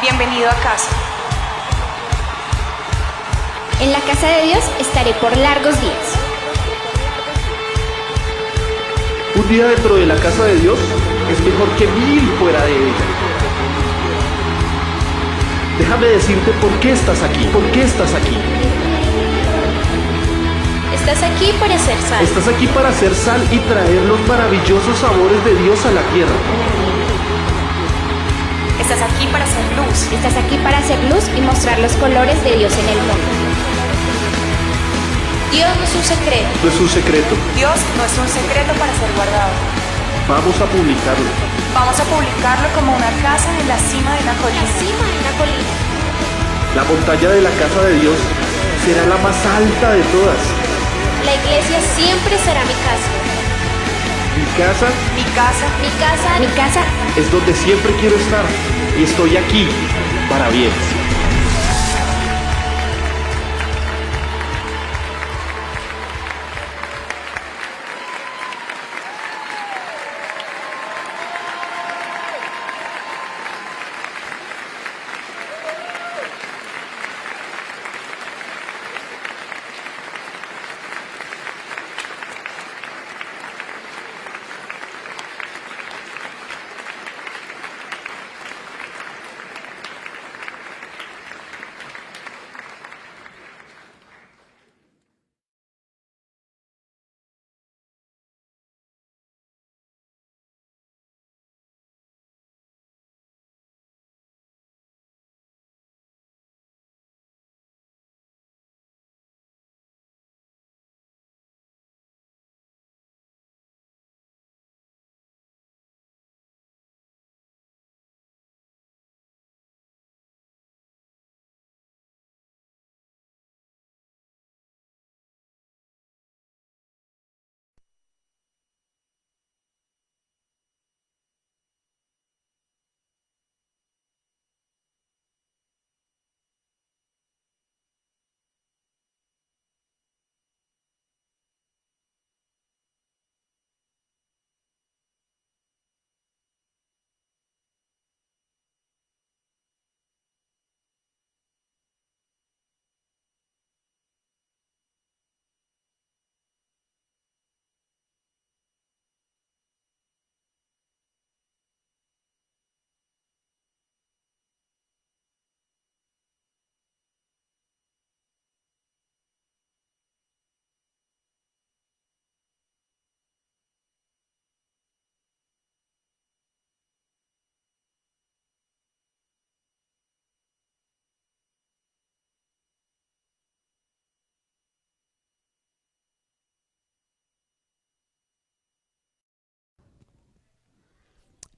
Bienvenido a casa. En la casa de Dios estaré por largos días. Un día dentro de la casa de Dios es mejor que 1000 fuera de ella. Déjame decirte por qué estás aquí, por qué estás aquí. Estás aquí para ser sal. Estás aquí para hacer sal y traer los maravillosos sabores de Dios a la tierra. Estás aquí para hacer luz. Estás aquí para hacer luz y mostrar los colores de Dios en el mundo. Dios no es un secreto. No es un secreto. Dios no es un secreto para ser guardado. Vamos a publicarlo. Vamos a publicarlo como una casa en la cima de una colina. La montaña de la casa de Dios será la más alta de todas. La iglesia siempre será mi casa. Mi casa Mi casa Mi casa, mi casa. es donde siempre quiero estar y estoy aquí para bien.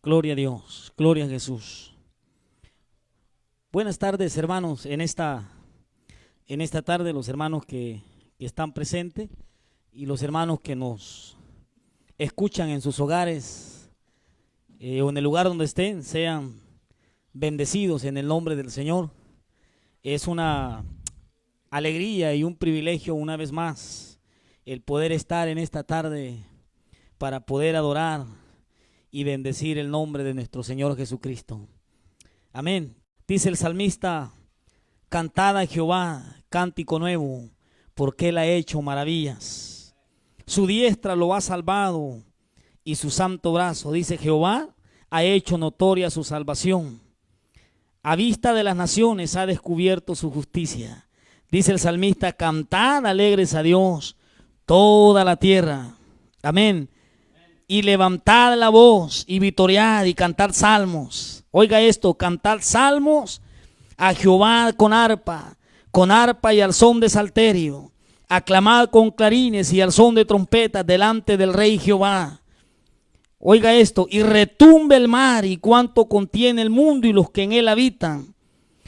Gloria a Dios, gloria a Jesús. Buenas tardes, hermanos, en esta tarde, los hermanos que están presentes y los hermanos que nos escuchan en sus hogares o en el lugar donde estén, sean bendecidos en el nombre del Señor. Es una alegría y un privilegio una vez más el poder estar en esta tarde para poder adorar y bendecir el nombre de nuestro Señor Jesucristo. Amén. Dice el salmista: cantad a Jehová cántico nuevo, porque Él ha hecho maravillas. Su diestra lo ha salvado y su santo brazo, dice Jehová, ha hecho notoria su salvación. A vista de las naciones ha descubierto su justicia. Dice el salmista: cantad alegres a Dios toda la tierra. Amén. Y levantad la voz y vitoread y cantad salmos. Oiga esto: cantad salmos a Jehová con arpa y al son de salterio. Aclamad con clarines y al son de trompetas delante del Rey Jehová. Oiga esto: y retumbe el mar y cuanto contiene el mundo y los que en él habitan.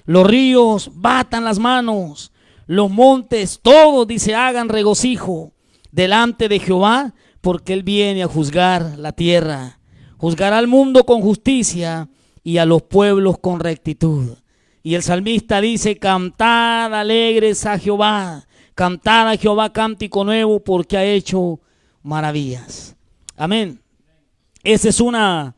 Los ríos batan las manos, los montes todos, dice, hagan regocijo delante de Jehová, porque Él viene a juzgar la tierra. Juzgará al mundo con justicia y a los pueblos con rectitud. Y el salmista dice: cantad alegres a Jehová cántico nuevo, porque ha hecho maravillas. Amén. Esa es una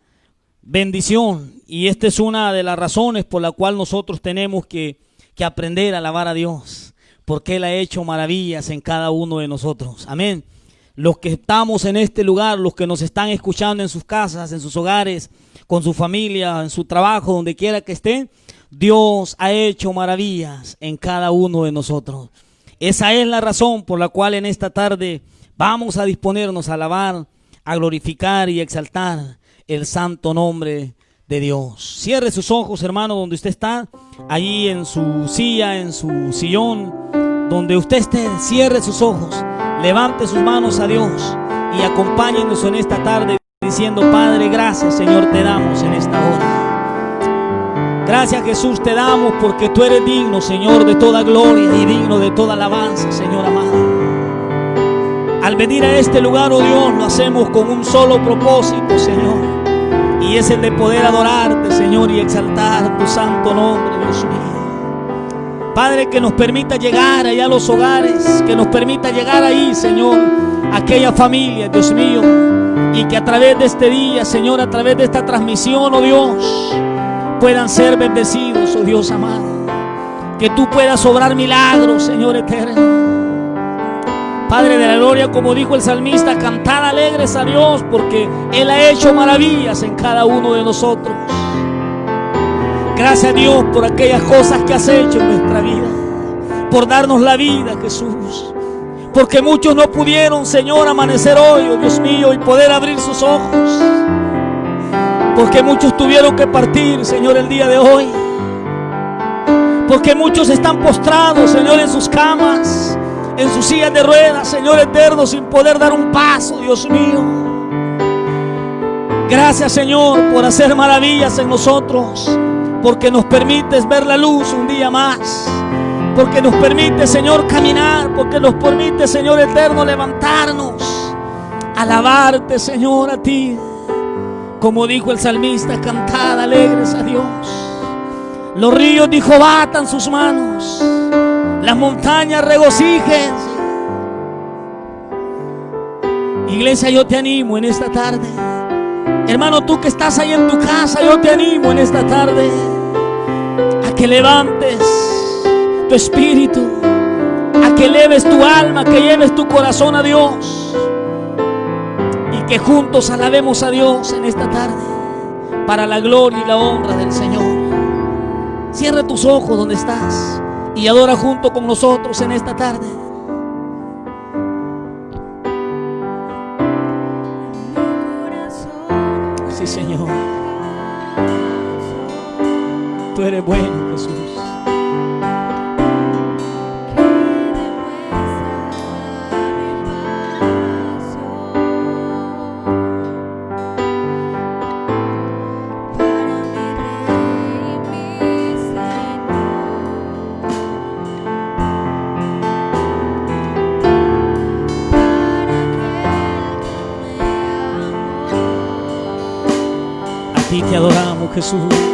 bendición y esta es una de las razones por la cual nosotros tenemos que aprender a alabar a Dios, porque Él ha hecho maravillas en cada uno de nosotros. Amén. Los que estamos en este lugar, los que nos están escuchando en sus casas, en sus hogares, con su familia, en su trabajo, donde quiera que estén, Dios ha hecho maravillas en cada uno de nosotros. Esa es la razón por la cual en esta tarde vamos a disponernos a alabar, a glorificar y exaltar el santo nombre de Dios. Cierre sus ojos, hermano, donde usted está, allí en su silla, en su sillón, donde usted esté. Cierre sus ojos, levante sus manos a Dios y acompáñenos en esta tarde diciendo: Padre, gracias, Señor, te damos en esta hora. Gracias, Jesús, te damos porque tú eres digno, Señor, de toda gloria y digno de toda alabanza, Señor amado. Al venir a este lugar, oh Dios, lo hacemos con un solo propósito, Señor, y es el de poder adorarte, Señor, y exaltar tu santo nombre, Dios mío. Padre, que nos permita llegar allá a los hogares, que nos permita llegar ahí, Señor, a aquella familia, Dios mío, y que a través de este día, Señor, a través de esta transmisión, oh Dios, puedan ser bendecidos, oh Dios amado. Que tú puedas obrar milagros, Señor eterno. Padre de la gloria, como dijo el salmista, cantad alegres a Dios, porque Él ha hecho maravillas en cada uno de nosotros. Gracias a Dios por aquellas cosas que has hecho en nuestra vida, por darnos la vida, Jesús. Porque muchos no pudieron, Señor, amanecer hoy, oh Dios mío, y poder abrir sus ojos. Porque muchos tuvieron que partir, Señor, el día de hoy. Porque muchos están postrados, Señor, en sus camas, en sus sillas de ruedas, Señor eterno, sin poder dar un paso, Dios mío. Gracias, Señor, por hacer maravillas en nosotros, porque nos permites ver la luz un día más, porque nos permite, Señor, caminar, porque nos permite, Señor eterno, levantarnos, alabarte, Señor, a ti. Como dijo el salmista: cantad alegres a Dios. Los ríos, dijo, batan sus manos, las montañas regocíjense. Iglesia, yo te animo en esta tarde. Hermano, tú que estás ahí en tu casa, yo te animo en esta tarde a que levantes tu espíritu, a que eleves tu alma, que lleves tu corazón a Dios, y que juntos alabemos a Dios en esta tarde para la gloria y la honra del Señor. Cierra tus ojos donde estás y adora junto con nosotros en esta tarde. Sí, Señor, tú eres bueno, Jesús. Te adoramos, Jesús.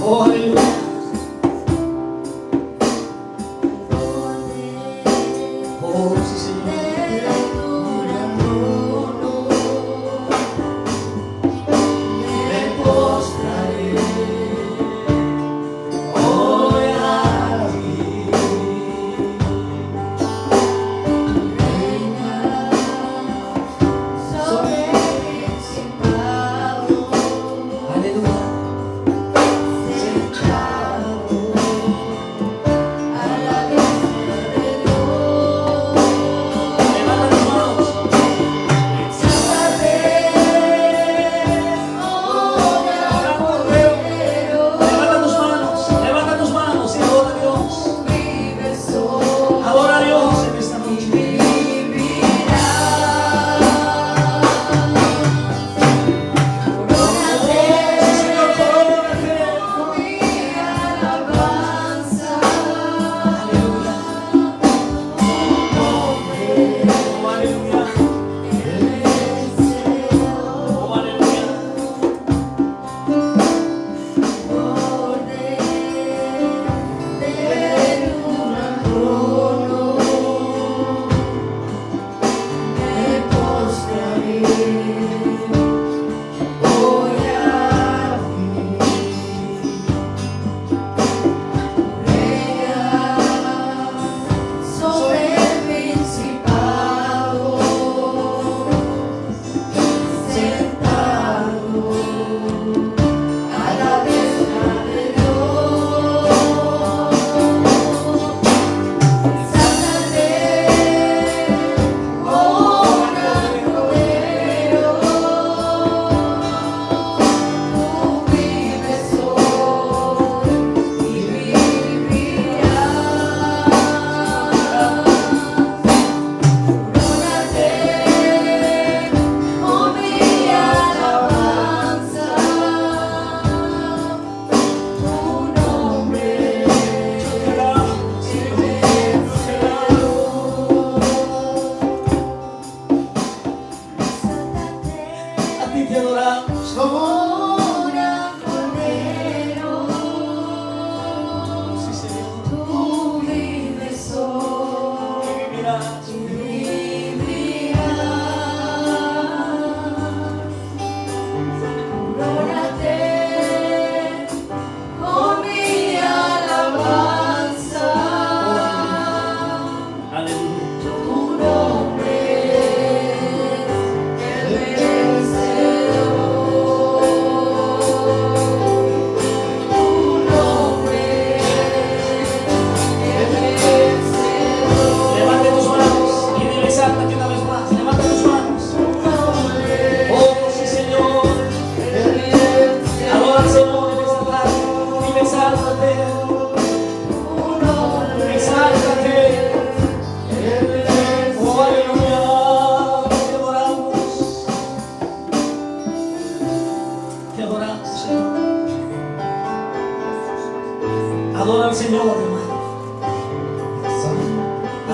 Oh,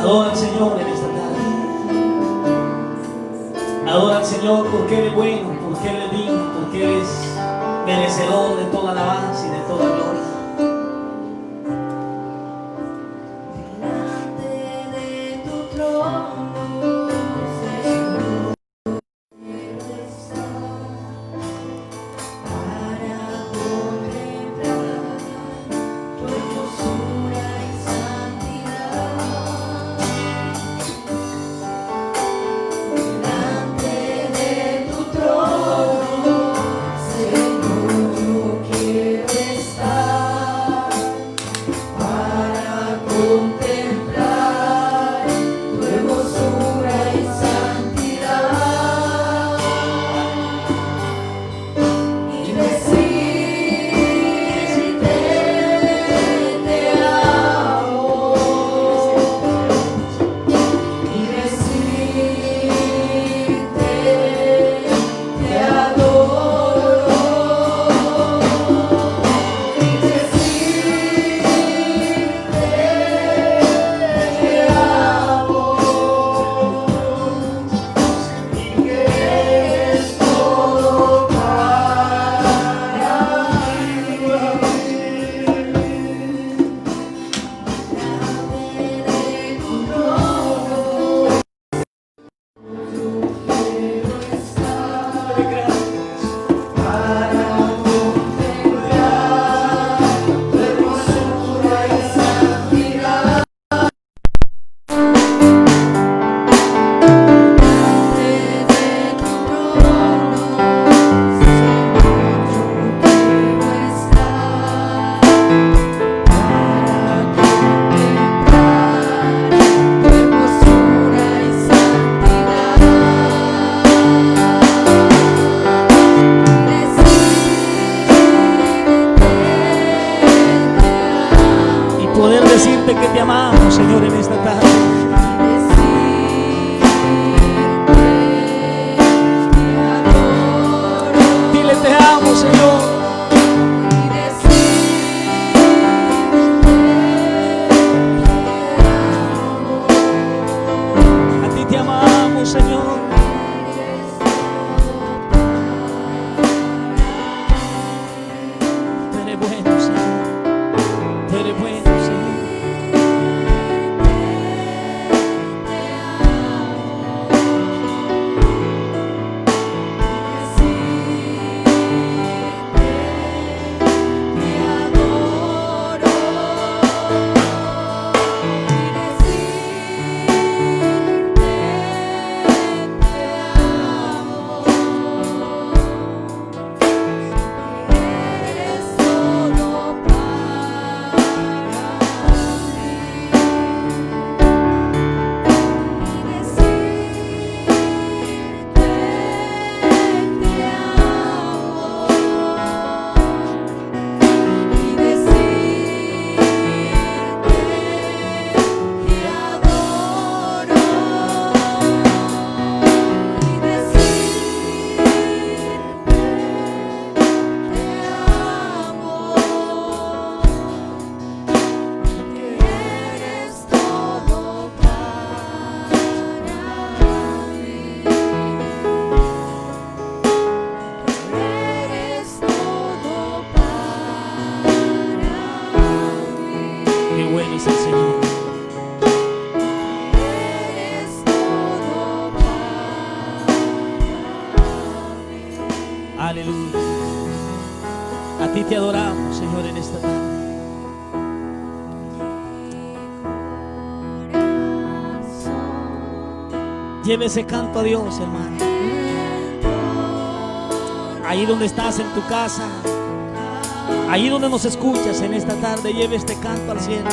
Adora al Señor en esta tarde. Adora al Señor porque Él es bueno, porque Él es digno, porque Él es merecedor de toda alabanza y de toda gloria. Que te amamos, Señor, en esta tarde. Dile te amo, Señor. A ti te amamos, Señor. Tú eres bueno, Señor. Tú eres bueno, Señor. Aleluya. A ti te adoramos, Señor, en esta tarde. Lleve ese canto a Dios, hermano. Ahí donde estás en tu casa, ahí donde nos escuchas en esta tarde, lleve este canto al cielo.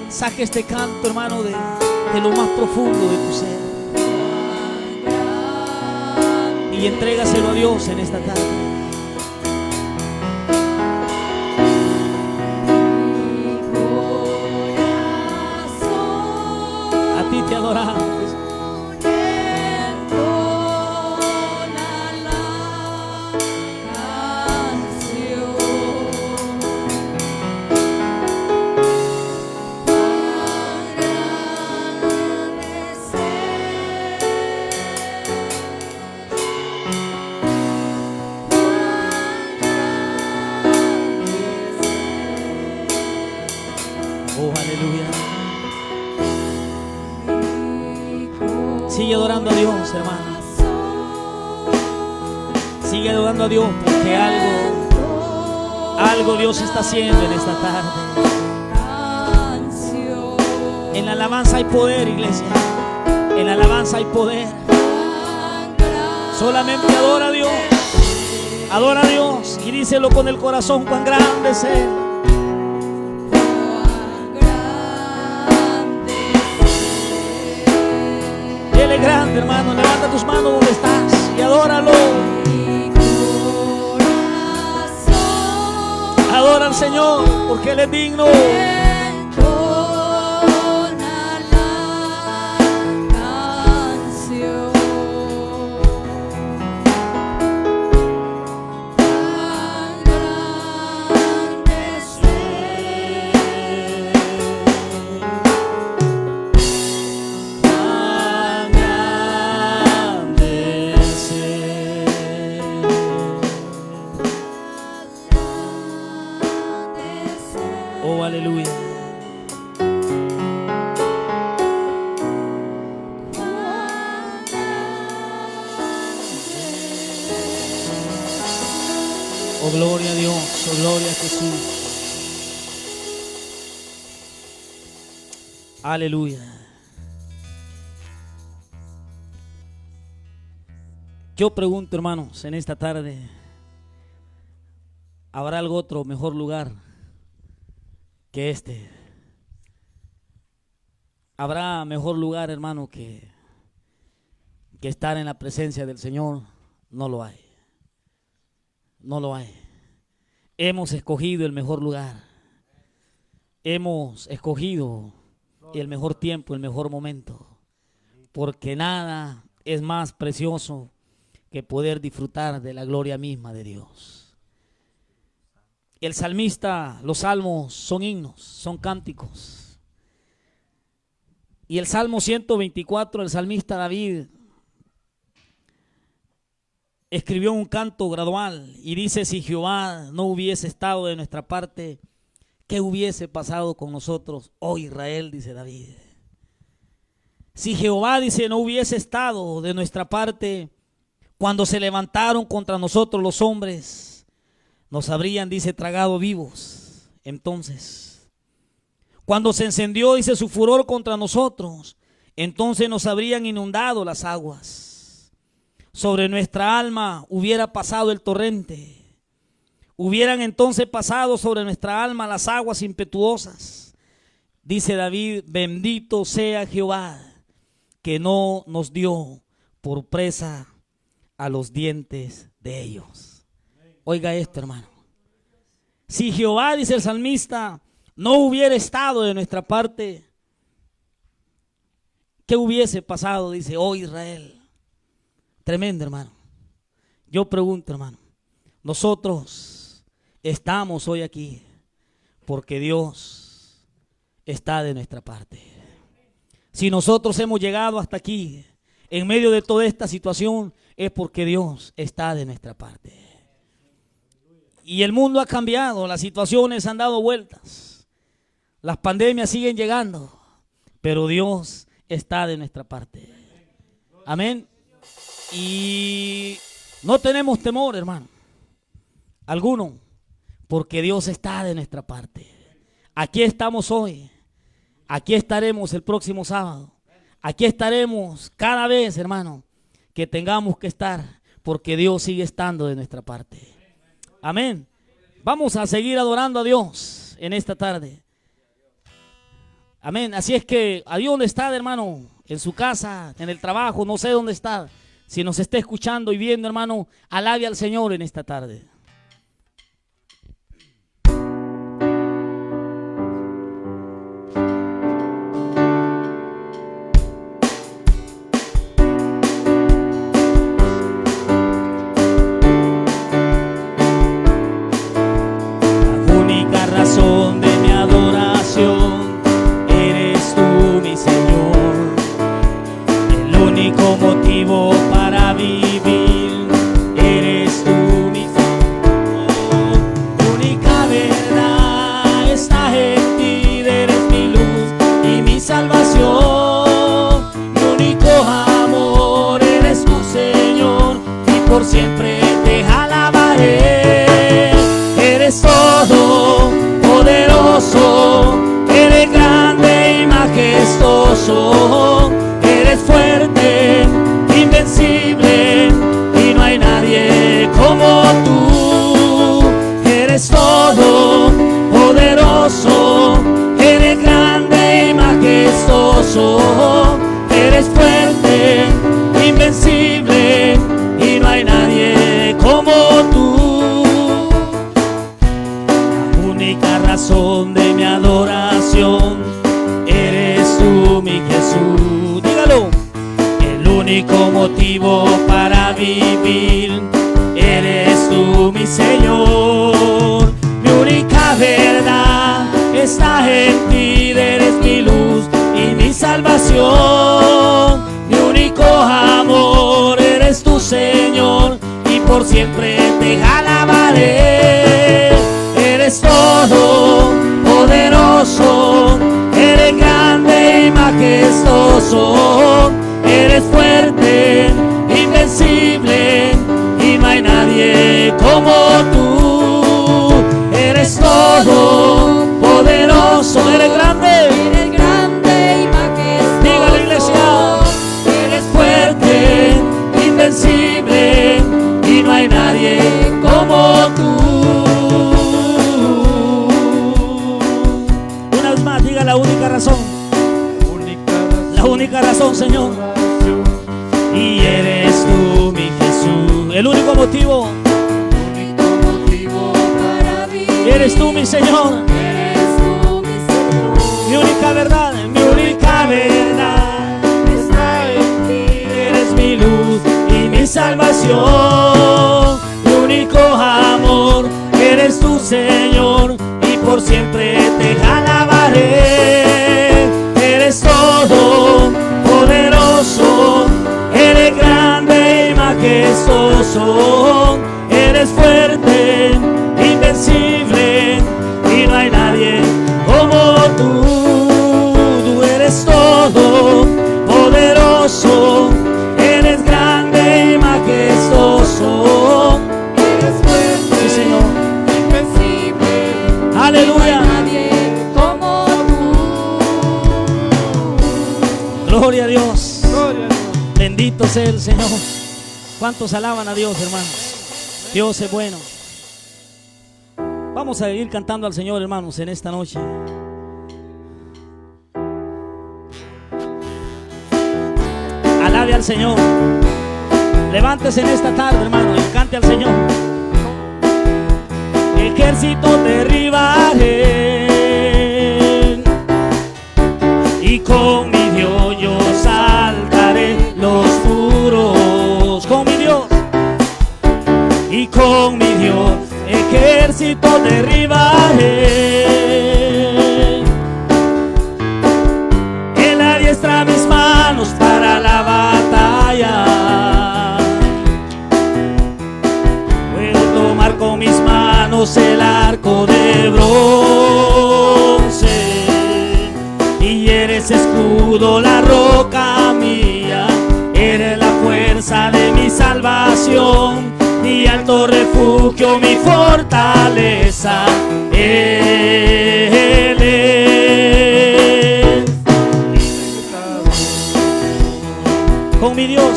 Saque este canto, hermano, de lo más profundo de tu ser y entrégaselo a Dios en esta tarde. A ti te adoramos. aleluya. Sigue adorando a Dios, hermano. Sigue adorando a Dios, porque algo Dios está haciendo en esta tarde. En la alabanza hay poder, iglesia. En la alabanza hay poder. Solamente adora a Dios. Adora a Dios y díselo con el corazón: cuán grande es Él. Él es grande, hermano. Levanta tus manos donde estás y adóralo. Adora al Señor, porque Él es digno. Oh, aleluya. Oh, gloria a Dios, oh, gloria a Jesús. Aleluya. Yo pregunto, hermanos, en esta tarde, ¿habrá algún otro mejor lugar que este? ¿Habrá mejor lugar, hermano, que estar en la presencia del Señor? No lo hay. No lo hay. Hemos escogido el mejor lugar. Hemos escogido el mejor tiempo, el mejor momento. Porque nada es más precioso que poder disfrutar de la gloria misma de Dios. El salmista, los salmos son himnos, son cánticos. Y el Salmo 124, el salmista David escribió un canto gradual y dice: si Jehová no hubiese estado de nuestra parte, ¿qué hubiese pasado con nosotros, oh Israel? Dice David. Si Jehová, dice, no hubiese estado de nuestra parte, cuando se levantaron contra nosotros los hombres, nos habrían, dice, tragado vivos. Entonces, cuando se encendió, dice, su furor contra nosotros, entonces nos habrían inundado las aguas. Sobre nuestra alma hubiera pasado el torrente. Hubieran entonces pasado sobre nuestra alma las aguas impetuosas. Dice David: bendito sea Jehová, que no nos dio por presa a los dientes de ellos. Oiga esto, hermano. Si Jehová, dice el salmista, no hubiera estado de nuestra parte, ¿qué hubiese pasado? Dice, oh Israel. Tremendo, hermano. Yo pregunto, hermano, nosotros estamos hoy aquí porque Dios está de nuestra parte. Si nosotros hemos llegado hasta aquí en medio de toda esta situación, es porque Dios está de nuestra parte. Y el mundo ha cambiado, las situaciones han dado vueltas, las pandemias siguen llegando, pero Dios está de nuestra parte. Amén. Y no tenemos temor, hermano, alguno, porque Dios está de nuestra parte. Aquí estamos hoy, aquí estaremos el próximo sábado, aquí estaremos cada vez, hermano, que tengamos que estar, porque Dios sigue estando de nuestra parte. Amén. Vamos a seguir adorando a Dios en esta tarde. Amén. Así es que, ¿a Dios dónde está, hermano? En su casa, en el trabajo, no sé dónde está. Si nos está escuchando y viendo, hermano, alabe al Señor en esta tarde. La única razón de mi adoración eres tú, mi Señor. El único motivo para vivir eres tú, mi Señor. razón de mi adoración. Eres tú, mi Jesús. Dígalo. El único motivo para vivir. Eres tú, mi Señor. Mi única verdad está en ti. Eres mi luz y mi salvación. Mi único amor eres tú, Señor, y por siempre te alabaré. Eres todo poderoso, eres grande y majestuoso, eres fuerte, invencible, y no hay nadie como tú. Eres todo poderoso, eres grande y majestuoso. Diga la iglesia, eres fuerte, invencible, y no hay nadie como tú. Una vez más, diga la única razón, la única razón, Señor. Y eres tú, mi Jesús, el único motivo Para vivir. eres tú, mi Señor. Eres tú, mi Señor. Mi única verdad está en ti. Eres mi luz y mi salvación. Mi único amor eres tú, Señor, y por siempre te alabaré. Eres todo poderoso, eres grande y majestuoso, eres fuerte, invencible, y no hay nadie como tú. Tú eres todo poderoso, eres grande y majestuoso, Eres fuerte, sí, Señor. invencible. Aleluya. No hay nadie como tú. Gloria a Dios. Bendito sea el Señor. ¿Cuántos alaban a Dios, hermanos? Dios es bueno. Vamos a ir cantando al Señor, hermanos, en esta noche. Alabe al Señor. Levántese en esta tarde, hermano, y cante al Señor. Ejército derribaré, y con mi Dios yo saltaré los muros. Con mi Dios y con mi Dios ejército derribaré. Él adiestra mis manos para la batalla. Puedo tomar con mis manos el arco de bronce, y eres escudo, la roca mía. Eres la fuerza de mi salvación, mi alto refugio, mi fortaleza. Él es. Con mi Dios,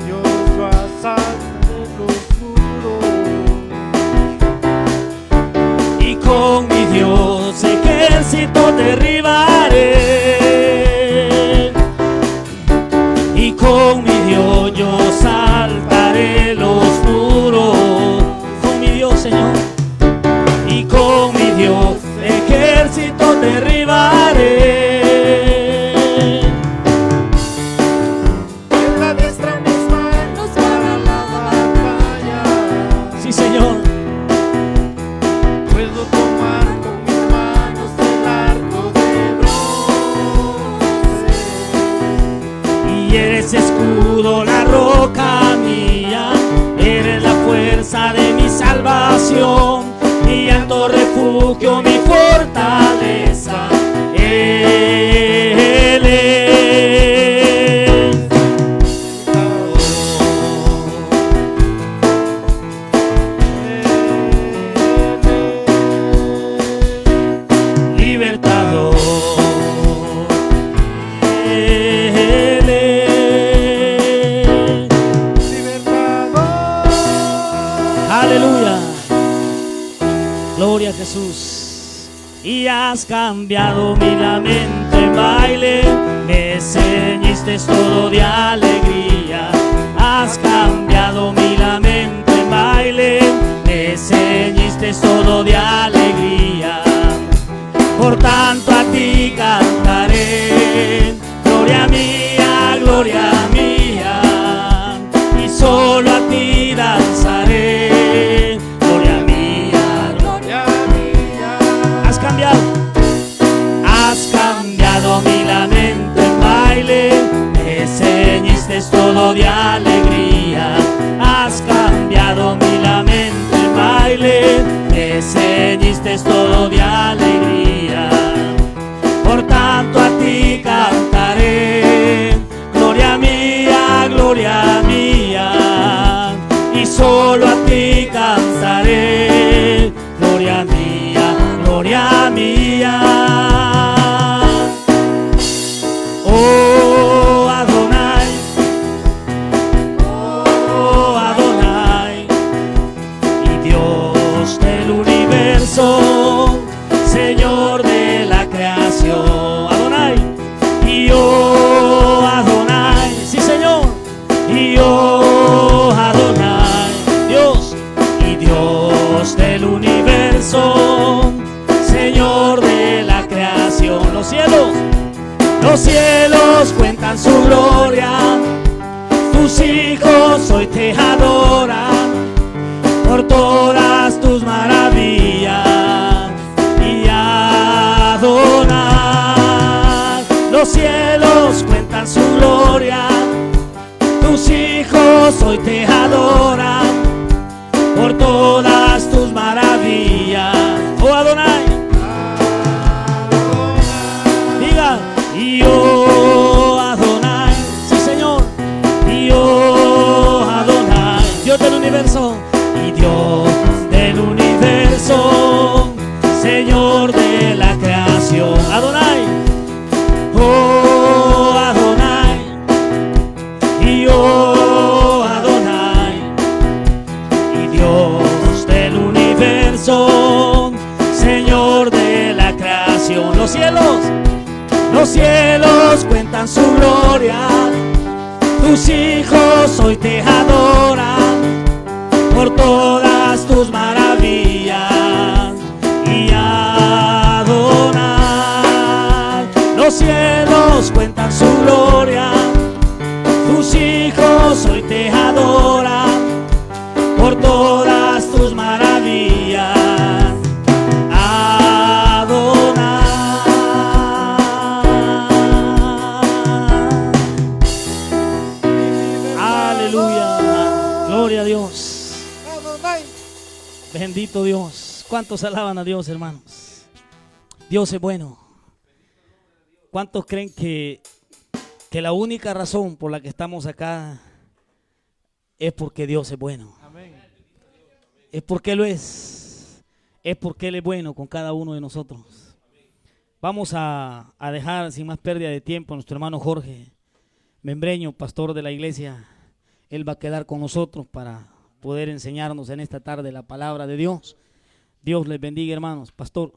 yo asaltaré los muros. y con mi Dios ejército derribaré, y con mi Dios yo saltaré los muros. Con mi Dios, Señor, y con mi Dios ejército derribaré. Él adiestra mis manos para la batalla. Sí, Señor. Puedo tomar con mis manos el arco de bronce. Y eres escudo, la roca mía. Eres la fuerza de mi salvación, mi alto refugio, mi fortaleza. Él es. Libertador. Él es. Libertador. Aleluya. Gloria a Jesús. Y has cambiado mi lamento en baile, me ceñiste todo de alegría. Has cambiado mi lamento en baile, me ceñiste todo de y cantaré, gloria mía, gloria mía. Oh Adonai, oh Adonai, y Dios del universo, Señor de la creación. Adonai, y oh Adonai, sí Señor, y oh Adonai, Dios, y Dios del universo, Señor de la creación. Los cielos cuentan su gloria, tus hijos hoy te adoran por todas tus maravillas. Y Adonai, los cielos cuentan su gloria, tus hijos hoy te adoran por todas tus maravillas. Oh Adonai, diga, y oh Adonai, sí Señor, y oh Adonai, Dios del universo, y Dios del universo, Señor de la creación. Adonai, oh Adonai, y oh Adonai, y Dios del universo, Señor de la creación. Los cielos cuentan su gloria, tus hijos hoy te adoran por todas tus maravillas. Y Adonai, los cielos cuentan su gloria, tus hijos hoy te adoran por todas tus maravillas. Gloria a Dios. Bendito Dios. ¿Cuántos alaban a Dios, hermanos? Dios es bueno. ¿Cuántos creen que la única razón por la que estamos acá es porque Dios es bueno? Es porque Él es porque Él es bueno con cada uno de nosotros. Vamos a dejar sin más pérdida de tiempo a nuestro hermano Jorge Membreño, pastor de la iglesia. Él va a quedar con nosotros para poder enseñarnos en esta tarde la palabra de Dios. Dios les bendiga, hermanos. Pastor.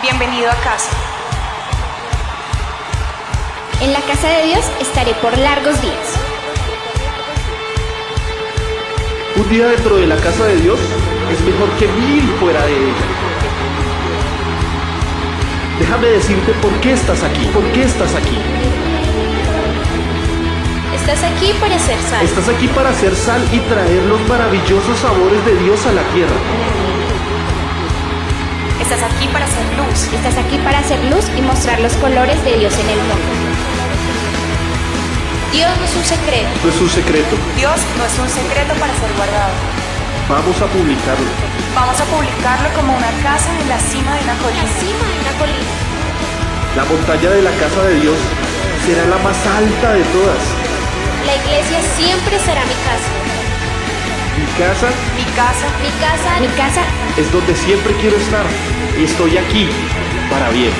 Bienvenido a casa. En la casa de Dios estaré por largos días. Un día dentro de la casa de Dios es mejor que 1000 fuera de ella. Déjame decirte por qué estás aquí. ¿Por qué estás aquí? Estás aquí para ser sal. Estás aquí para hacer sal y traer los maravillosos sabores de Dios a la tierra. Estás aquí para hacer luz. Estás aquí para hacer luz y mostrar los colores de Dios en el mundo. Dios no es un secreto. No es un secreto. Dios no es un secreto para ser guardado. Vamos a publicarlo. Vamos a publicarlo como una casa en la cima de una colina. La montaña de la casa de Dios será la más alta de todas. La iglesia siempre será mi casa. Mi casa Mi casa Mi casa, mi casa. es donde siempre quiero estar y estoy aquí para bien.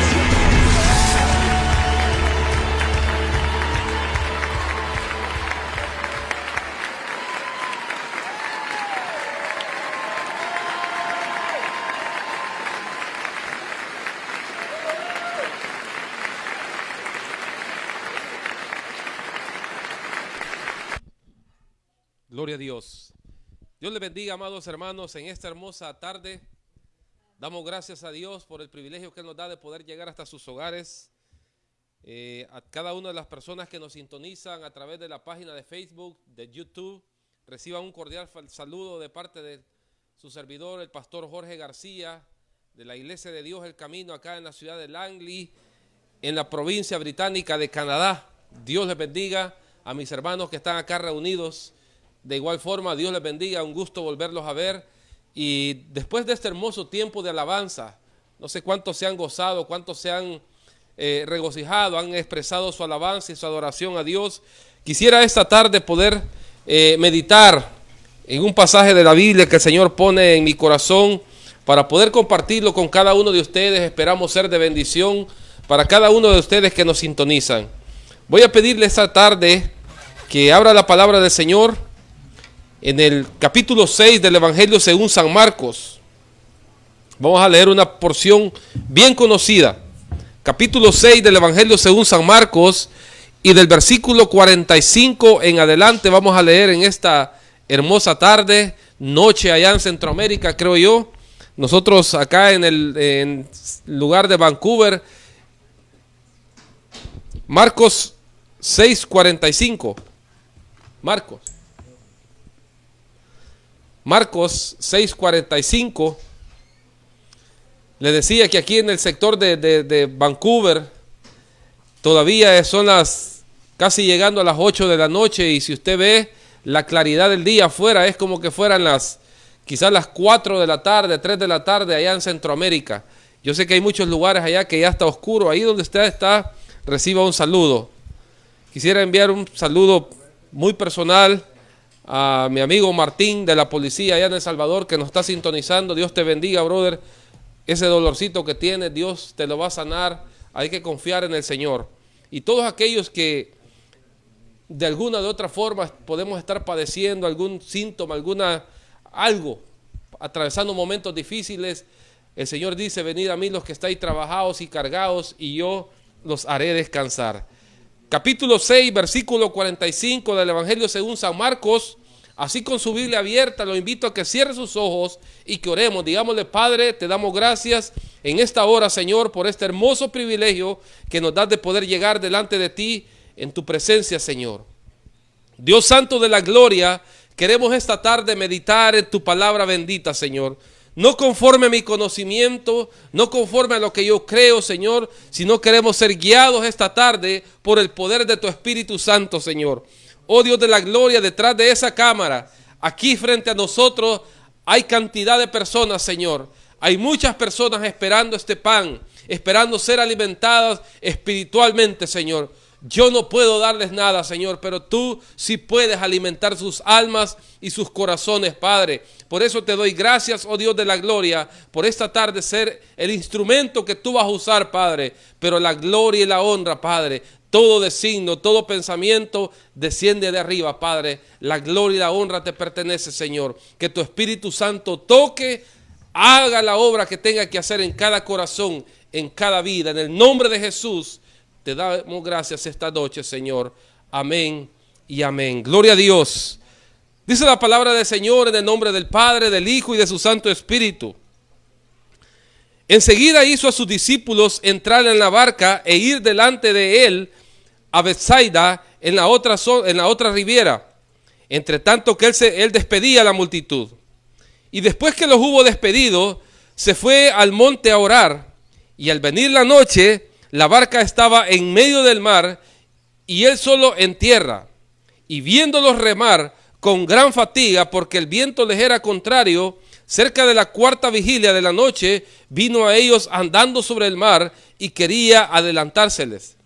Gloria a Dios. Dios les bendiga, amados hermanos, en esta hermosa tarde. Damos gracias a Dios por el privilegio que Él nos da de poder llegar hasta sus hogares. A cada una de las personas que nos sintonizan a través de la página de Facebook, de YouTube, reciban un cordial saludo de parte de su servidor, el pastor Jorge García, de la Iglesia de Dios El Camino, acá en la ciudad de Langley, en la provincia británica de Canadá. Dios les bendiga a mis hermanos que están acá reunidos. De igual forma, Dios les bendiga, un gusto volverlos a ver. Y después de este hermoso tiempo de alabanza, no sé cuántos se han gozado, cuántos se han regocijado, han expresado su alabanza y su adoración a Dios. Quisiera esta tarde poder meditar en un pasaje de la Biblia que el Señor pone en mi corazón para poder compartirlo con cada uno de ustedes. Esperamos ser de bendición para cada uno de ustedes que nos sintonizan. Voy a pedirle esta tarde que abra la palabra del Señor en el capítulo 6 del Evangelio según San Marcos. Vamos a leer una porción bien conocida. Capítulo 6 del Evangelio según San Marcos, y del versículo 45 en adelante vamos a leer en esta hermosa tarde, noche allá en Centroamérica, creo yo. Nosotros acá en el lugar de Vancouver. Marcos 6:45. Marcos 6:45. Le decía que aquí en el sector de Vancouver todavía son casi llegando a las 8 de la noche, y si usted ve la claridad del día afuera, es como que fueran quizás las 4 de la tarde, 3 de la tarde allá en Centroamérica. Yo sé que hay muchos lugares allá que ya está oscuro. Ahí donde usted está, reciba un saludo. Quisiera enviar un saludo muy personal a mi amigo Martín de la policía allá en El Salvador, que nos está sintonizando. Dios te bendiga, brother. Ese dolorcito que tienes, Dios te lo va a sanar. Hay que confiar en el Señor. Y todos aquellos que de alguna de otra forma podemos estar padeciendo algún síntoma, algo, atravesando momentos difíciles, el Señor dice: venid a mí los que estáis trabajados y cargados, y yo los haré descansar. Capítulo 6, versículo 45 del Evangelio según San Marcos. Así, con su Biblia abierta, lo invito a que cierre sus ojos y que oremos. Digámosle: Padre, te damos gracias en esta hora, Señor, por este hermoso privilegio que nos das de poder llegar delante de ti en tu presencia, Señor. Dios santo de la gloria, queremos esta tarde meditar en tu palabra bendita, Señor. No conforme a mi conocimiento, no conforme a lo que yo creo, Señor, sino queremos ser guiados esta tarde por el poder de tu Espíritu Santo, Señor. Oh Dios de la gloria, detrás de esa cámara, aquí frente a nosotros, hay cantidad de personas, Señor. Hay muchas personas esperando este pan, esperando ser alimentadas espiritualmente, Señor. Yo no puedo darles nada, Señor, pero tú sí puedes alimentar sus almas y sus corazones, Padre. Por eso te doy gracias, oh Dios de la gloria, por esta tarde ser el instrumento que tú vas a usar, Padre. Pero la gloria y la honra, Padre, todo designio, todo pensamiento desciende de arriba, Padre. La gloria y la honra te pertenece, Señor. Que tu Espíritu Santo toque, haga la obra que tenga que hacer en cada corazón, en cada vida. En el nombre de Jesús te damos gracias esta noche, Señor. Amén y amén. Gloria a Dios. Dice la palabra del Señor en el nombre del Padre, del Hijo y de su Santo Espíritu. Enseguida hizo a sus discípulos entrar en la barca e ir delante de él a Bethsaida, en la otra riviera, entre tanto que él despedía a la multitud. Y después que los hubo despedido, se fue al monte a orar. Y al venir la noche, la barca estaba en medio del mar y él solo en tierra. Y viéndolos remar con gran fatiga, porque el viento les era contrario, cerca de la 4ª vigilia de la noche, vino a ellos andando sobre el mar y quería adelantárseles.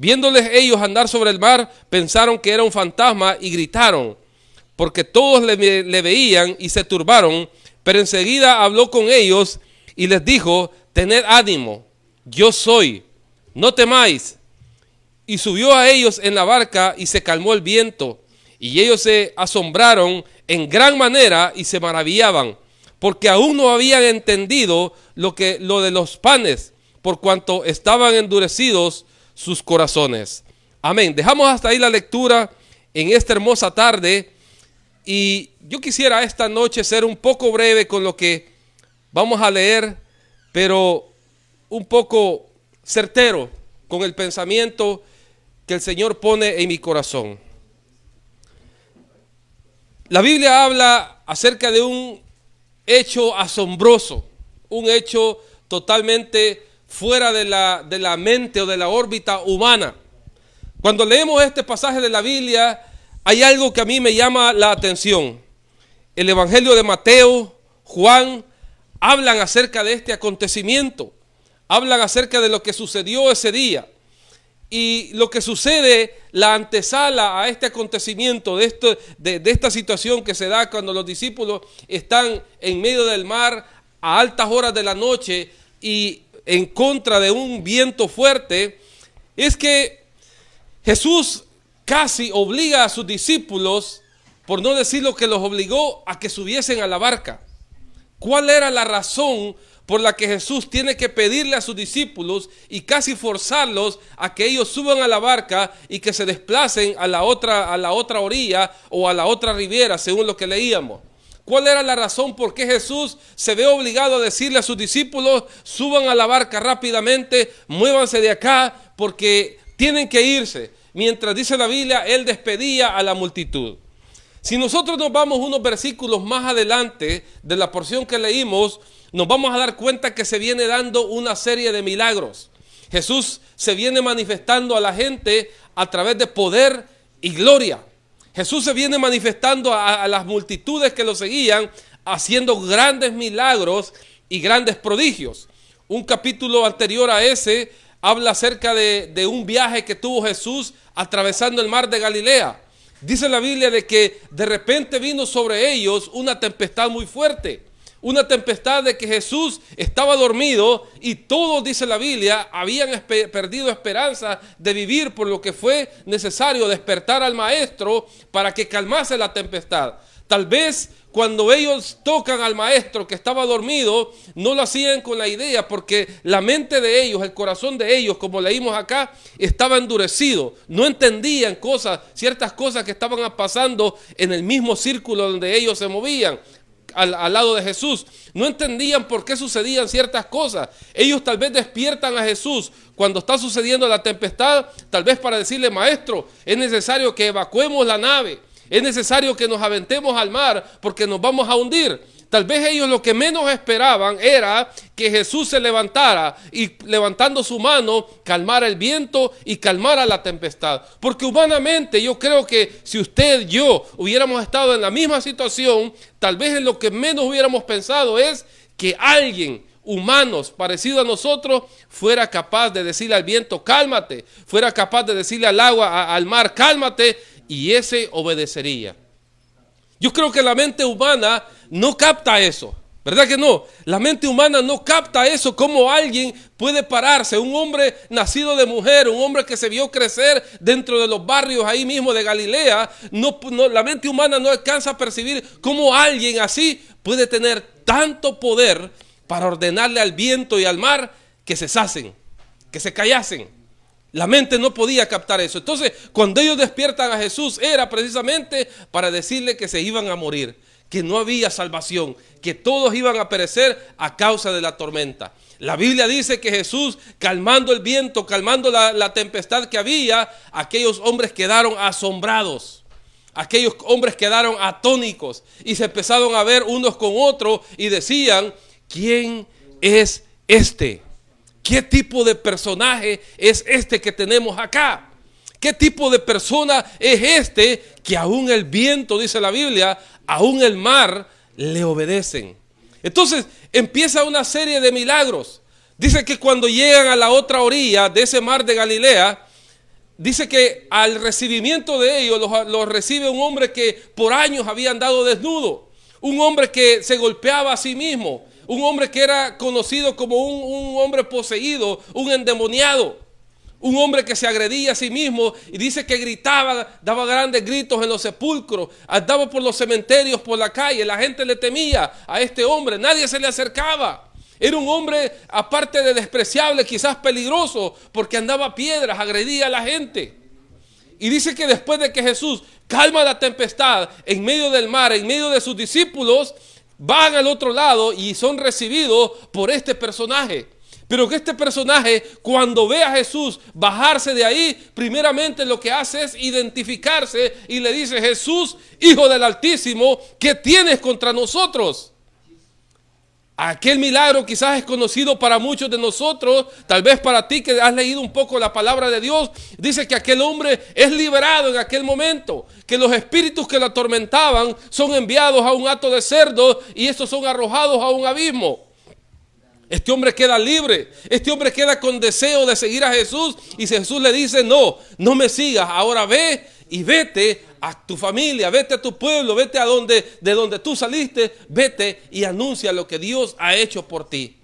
Viéndoles ellos andar sobre el mar, pensaron que era un fantasma y gritaron, porque todos le veían y se turbaron. Pero enseguida habló con ellos y les dijo: tened ánimo, yo soy, no temáis. Y subió a ellos en la barca y se calmó el viento. Y ellos se asombraron en gran manera y se maravillaban, porque aún no habían entendido lo de los panes, por cuanto estaban endurecidos sus corazones. Amén. Dejamos hasta ahí la lectura en esta hermosa tarde, y yo quisiera esta noche ser un poco breve con lo que vamos a leer, pero un poco certero con el pensamiento que el Señor pone en mi corazón. La Biblia habla acerca de un hecho asombroso, un hecho totalmente fuera de la mente o de la órbita humana. Cuando leemos este pasaje de la Biblia, hay algo que a mí me llama la atención. El Evangelio de Mateo, Juan, hablan acerca de este acontecimiento, hablan acerca de lo que sucedió ese día. Y lo que sucede, la antesala a este acontecimiento, de esta situación que se da cuando los discípulos están en medio del mar a altas horas de la noche y en contra de un viento fuerte, es que Jesús casi obliga a sus discípulos, por no decir lo que los obligó, a que subiesen a la barca. ¿Cuál era la razón por la que Jesús tiene que pedirle a sus discípulos y casi forzarlos a que ellos suban a la barca y que se desplacen a la otra orilla o a la otra ribera, según lo que leíamos? ¿Cuál era la razón por qué Jesús se ve obligado a decirle a sus discípulos: suban a la barca rápidamente, muévanse de acá, porque tienen que irse? Mientras, dice la Biblia, Él despedía a la multitud. Si nosotros nos vamos unos versículos más adelante de la porción que leímos, nos vamos a dar cuenta que se viene dando una serie de milagros. Jesús se viene manifestando a la gente a través de poder y gloria. Jesús se viene manifestando a las multitudes que lo seguían, haciendo grandes milagros y grandes prodigios. Un capítulo anterior a ese habla acerca de un viaje que tuvo Jesús atravesando el mar de Galilea. Dice la Biblia de que de repente vino sobre ellos una tempestad muy fuerte. Una tempestad de que Jesús estaba dormido y todos, dice la Biblia, habían perdido esperanza de vivir, por lo que fue necesario despertar al maestro para que calmase la tempestad. Tal vez cuando ellos tocan al maestro que estaba dormido, no lo hacían con la idea, porque la mente de ellos, el corazón de ellos, como leímos acá, estaba endurecido. No entendían ciertas cosas que estaban pasando en el mismo círculo donde ellos se movían. Al lado de Jesús, no entendían por qué sucedían ciertas cosas. Ellos tal vez despiertan a Jesús cuando está sucediendo la tempestad, tal vez para decirle: maestro, es necesario que evacuemos la nave, es necesario que nos aventemos al mar porque nos vamos a hundir. Tal vez ellos lo que menos esperaban era que Jesús se levantara y, levantando su mano, calmara el viento y calmara la tempestad. Porque humanamente yo creo que si usted y yo hubiéramos estado en la misma situación, tal vez en lo que menos hubiéramos pensado es que alguien, humanos parecido a nosotros, fuera capaz de decirle al viento: cálmate, fuera capaz de decirle al agua, al mar: cálmate, y ese obedecería. Yo creo que la mente humana no capta eso, ¿verdad que no? La mente humana no capta eso, cómo alguien puede pararse, un hombre nacido de mujer, un hombre que se vio crecer dentro de los barrios ahí mismo de Galilea. La mente humana no alcanza a percibir cómo alguien así puede tener tanto poder para ordenarle al viento y al mar que cesasen, que se callasen. La mente no podía captar eso. Entonces, cuando ellos despiertan a Jesús, era precisamente para decirle que se iban a morir, que no había salvación, que todos iban a perecer a causa de la tormenta. La Biblia dice que Jesús, calmando el viento, calmando la tempestad que había, aquellos hombres quedaron asombrados. Aquellos hombres quedaron atónicos y se empezaron a ver unos con otros y decían: ¿quién es este? ¿Qué tipo de personaje es este que tenemos acá? ¿Qué tipo de persona es este que aún el viento, dice la Biblia, aún el mar le obedecen? Entonces empieza una serie de milagros. Dice que cuando llegan a la otra orilla de ese mar de Galilea, dice que al recibimiento de ellos los recibe un hombre que por años había andado desnudo. Un hombre que se golpeaba a sí mismo. Un hombre que era conocido como un hombre poseído, un endemoniado. Un hombre que se agredía a sí mismo y dice que gritaba, daba grandes gritos en los sepulcros, andaba por los cementerios, por la calle. La gente le temía a este hombre, nadie se le acercaba. Era un hombre, aparte de despreciable, quizás peligroso, porque andaba a piedras, agredía a la gente. Y dice que después de que Jesús calma la tempestad en medio del mar, en medio de sus discípulos, van al otro lado y son recibidos por este personaje. Pero que este personaje, cuando ve a Jesús bajarse de ahí, primeramente lo que hace es identificarse y le dice: Jesús, Hijo del Altísimo, ¿qué tienes contra nosotros? Aquel milagro quizás es conocido para muchos de nosotros, tal vez para ti que has leído un poco la palabra de Dios. Dice que aquel hombre es liberado en aquel momento, que los espíritus que lo atormentaban son enviados a un hato de cerdo y estos son arrojados a un abismo. Este hombre queda libre. Este hombre queda con deseo de seguir a Jesús. Y Jesús le dice, no, no me sigas. Ahora ve y vete a tu familia, vete a tu pueblo, vete de donde tú saliste, vete y anuncia lo que Dios ha hecho por ti.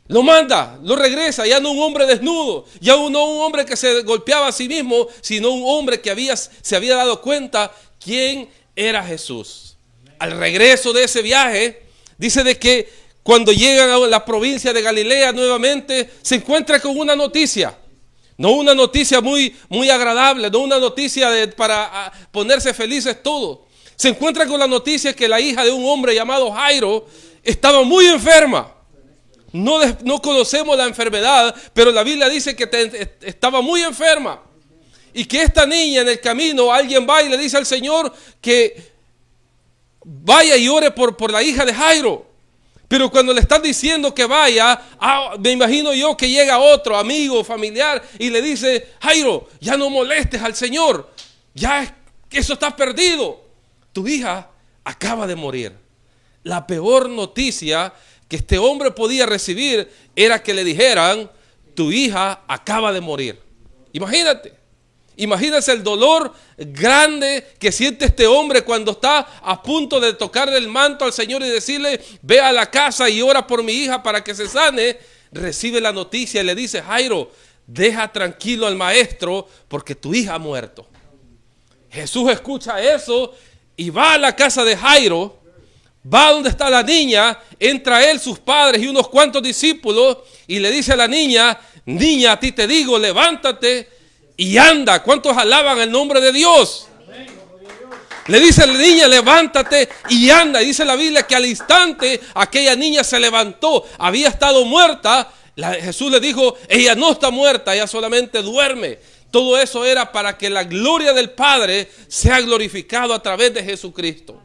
Lo manda, lo regresa, ya no un hombre desnudo, ya no un hombre que se golpeaba a sí mismo, sino un hombre que se había dado cuenta quién era Jesús. Al regreso de ese viaje, dice de que cuando llegan a la provincia de Galilea nuevamente, se encuentra con una noticia. No una noticia muy agradable, no una noticia para ponerse felices todos. Se encuentra con la noticia que la hija de un hombre llamado Jairo estaba muy enferma. No conocemos la enfermedad, pero la Biblia dice que estaba muy enferma. Y que esta niña en el camino, alguien va y le dice al Señor que vaya y ore por la hija de Jairo. Pero cuando le están diciendo que vaya, me imagino yo que llega otro amigo, familiar, y le dice, Jairo, ya no molestes al Señor, ya eso está perdido. Tu hija acaba de morir. La peor noticia que este hombre podía recibir era que le dijeran, tu hija acaba de morir. Imagínate el dolor grande que siente este hombre cuando está a punto de tocarle el manto al Señor y decirle, ve a la casa y ora por mi hija para que se sane. Recibe la noticia y le dice, Jairo, deja tranquilo al maestro porque tu hija ha muerto. Jesús escucha eso y va a la casa de Jairo, va donde está la niña, entra él, sus padres y unos cuantos discípulos y le dice a la niña, niña, a ti te digo, levántate y anda. ¿Cuántos alaban el nombre de Dios? Le dice a la niña, levántate y anda. Y dice la Biblia que al instante aquella niña se levantó. Había estado muerta. Jesús le dijo, ella no está muerta, ella solamente duerme. Todo eso era para que la gloria del Padre sea glorificado a través de Jesucristo.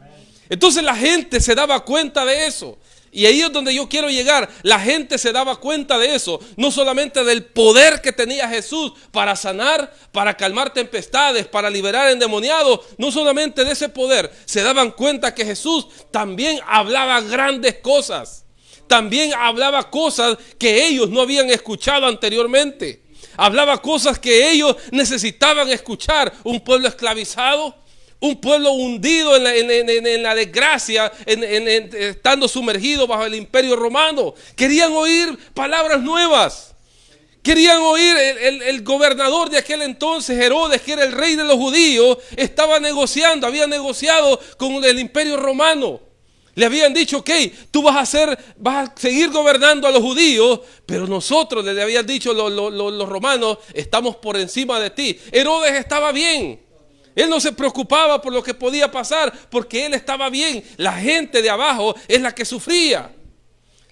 Entonces la gente se daba cuenta de eso. Y ahí es donde yo quiero llegar. La gente se daba cuenta de eso. No solamente del poder que tenía Jesús para sanar, para calmar tempestades, para liberar endemoniados. No solamente de ese poder. Se daban cuenta que Jesús también hablaba grandes cosas. También hablaba cosas que ellos no habían escuchado anteriormente. Hablaba cosas que ellos necesitaban escuchar. Un pueblo esclavizado. Un pueblo hundido en la desgracia, estando sumergido bajo el imperio romano. Querían oír palabras nuevas. Querían oír el gobernador de aquel entonces, Herodes, que era el rey de los judíos, había negociado con el imperio romano. Le habían dicho, ok, tú vas a seguir gobernando a los judíos, pero nosotros, le habían dicho los romanos, estamos por encima de ti. Herodes estaba bien. Él no se preocupaba por lo que podía pasar porque él estaba bien. La gente de abajo es la que sufría.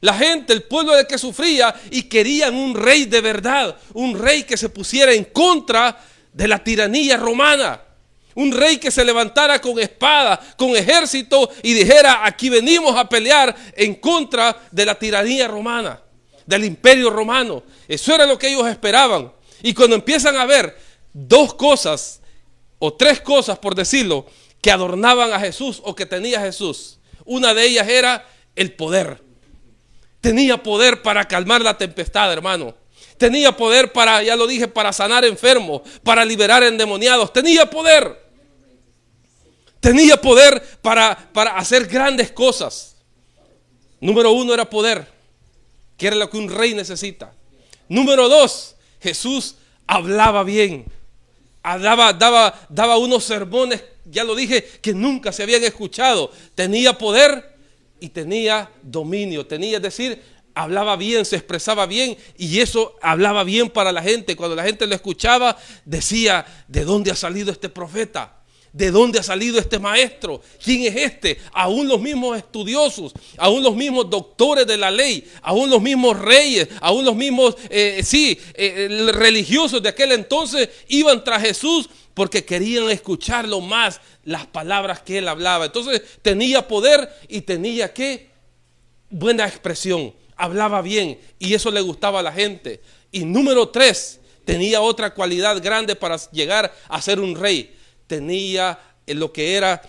La gente, el pueblo es el que sufría y querían un rey de verdad. Un rey que se pusiera en contra de la tiranía romana. Un rey que se levantara con espada, con ejército y dijera, aquí venimos a pelear en contra de la tiranía romana, del imperio romano. Eso era lo que ellos esperaban. Y cuando empiezan a ver dos cosas, o tres cosas, por decirlo, que adornaban a Jesús o que tenía Jesús. Una de ellas era el poder. Tenía poder para calmar la tempestad, hermano. Tenía poder para, ya lo dije, para sanar enfermos, para liberar endemoniados. Tenía poder. Tenía poder para hacer grandes cosas. Número uno era poder, que era lo que un rey necesita. Número dos, Jesús hablaba bien. Daba unos sermones, ya lo dije, que nunca se habían escuchado. Tenía poder y tenía dominio. Es decir, hablaba bien, se expresaba bien y eso hablaba bien para la gente. Cuando la gente lo escuchaba, decía, ¿de dónde ha salido este profeta? ¿De dónde ha salido este maestro? ¿Quién es este? Aún los mismos estudiosos, aún los mismos doctores de la ley, aún los mismos reyes, aún los mismos religiosos de aquel entonces iban tras Jesús porque querían escucharlo más, las palabras que él hablaba. Entonces tenía poder y tenía buena expresión, hablaba bien y eso le gustaba a la gente. Y número tres, tenía otra cualidad grande para llegar a ser un rey. Tenía lo que era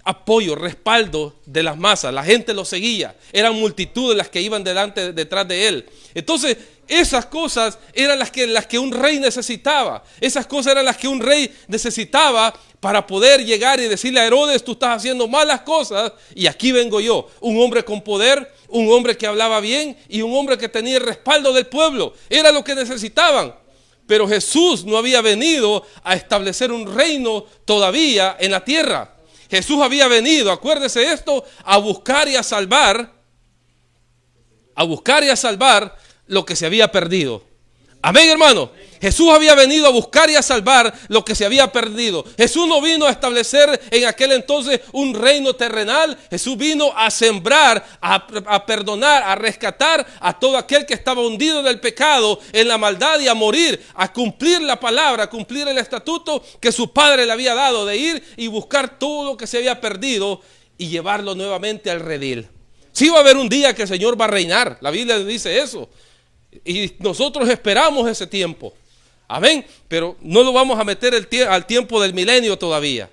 apoyo, respaldo de las masas. La gente lo seguía. Eran multitudes las que iban detrás de él. Entonces, esas cosas eran las que un rey necesitaba. Esas cosas eran las que un rey necesitaba para poder llegar y decirle a Herodes: tú estás haciendo malas cosas y aquí vengo yo. Un hombre con poder, un hombre que hablaba bien y un hombre que tenía el respaldo del pueblo. Era lo que necesitaban. Pero Jesús no había venido a establecer un reino todavía en la tierra. Jesús había venido, acuérdese esto, a buscar y a salvar lo que se había perdido. Amén, hermano. Jesús había venido a buscar y a salvar lo que se había perdido. Jesús no vino a establecer en aquel entonces un reino terrenal. Jesús vino a sembrar, a perdonar, a rescatar a todo aquel que estaba hundido en el pecado, en la maldad, y a morir, a cumplir la palabra, a cumplir el estatuto que su padre le había dado, de ir y buscar todo lo que se había perdido y llevarlo nuevamente al redil. Sí va a haber un día que el Señor va a reinar. La Biblia dice eso. Y nosotros esperamos ese tiempo. Amén. Pero no lo vamos a meter al tiempo del milenio todavía.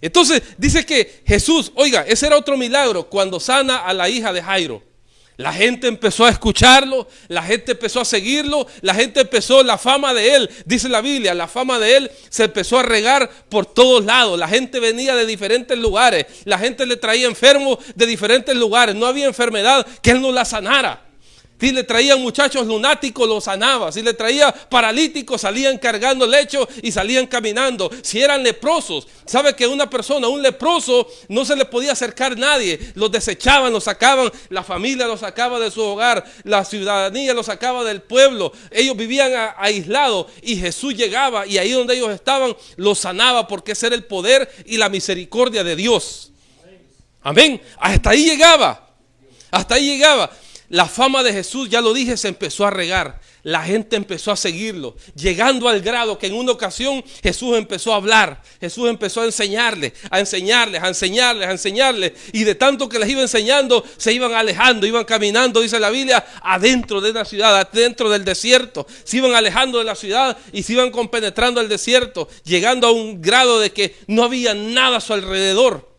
Entonces dice que Jesús, oiga, ese era otro milagro, cuando sana a la hija de Jairo. La gente empezó a escucharlo, la gente empezó a seguirlo, la fama de él, dice la Biblia, la fama de él se empezó a regar por todos lados. La gente venía de diferentes lugares, la gente le traía enfermos de diferentes lugares. No había enfermedad que él no la sanara. Si le traían muchachos lunáticos, los sanaba. Si le traía paralíticos, salían cargando lecho y salían caminando. Si eran leprosos, sabe que un leproso, no se le podía acercar nadie. Los desechaban, los sacaban, la familia los sacaba de su hogar, la ciudadanía los sacaba del pueblo. Ellos vivían aislados y Jesús llegaba y ahí donde ellos estaban los sanaba, porque ese era el poder y la misericordia de Dios. Amén. Hasta ahí llegaba. Hasta ahí llegaba. La fama de Jesús, ya lo dije, se empezó a regar. La gente empezó a seguirlo, llegando al grado que en una ocasión Jesús empezó a hablar. Jesús empezó a enseñarles. Y de tanto que les iba enseñando, se iban alejando, iban caminando, dice la Biblia, adentro de la ciudad, adentro del desierto. Se iban alejando de la ciudad y se iban compenetrando al desierto, llegando a un grado de que no había nada a su alrededor.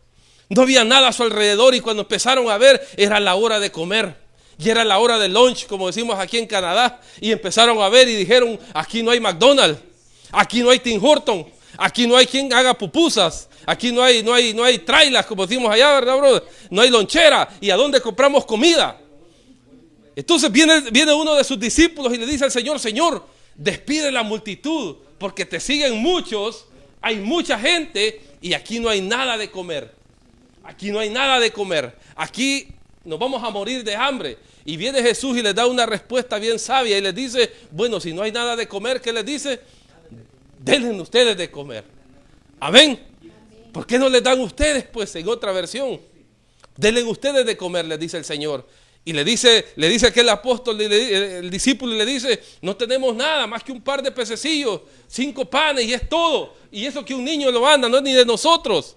No había nada a su alrededor, y cuando empezaron a ver, era la hora de comer. Y era la hora del lunch, como decimos aquí en Canadá. Y empezaron a ver y dijeron: aquí no hay McDonald's, aquí no hay Tim Hortons, aquí no hay quien haga pupusas, aquí no hay trailas, como decimos allá, ¿verdad, brother? No hay lonchera. ¿Y a dónde compramos comida? Entonces viene uno de sus discípulos y le dice al Señor: Señor, despide la multitud, porque te siguen muchos, hay mucha gente y aquí no hay nada de comer. Aquí no hay nada de comer. Aquí nos vamos a morir de hambre. Y viene Jesús y les da una respuesta bien sabia y les dice: bueno, si no hay nada de comer, ¿qué les dice? Denle ustedes de comer. Amén. ¿Por qué no les dan ustedes? Pues en otra versión, denle ustedes de comer, les dice el Señor. Y le dice aquel apóstol, el discípulo, y le dice: no tenemos nada más que un par de pececillos, 5 panes, y es todo. Y eso que un niño lo anda, no es ni de nosotros.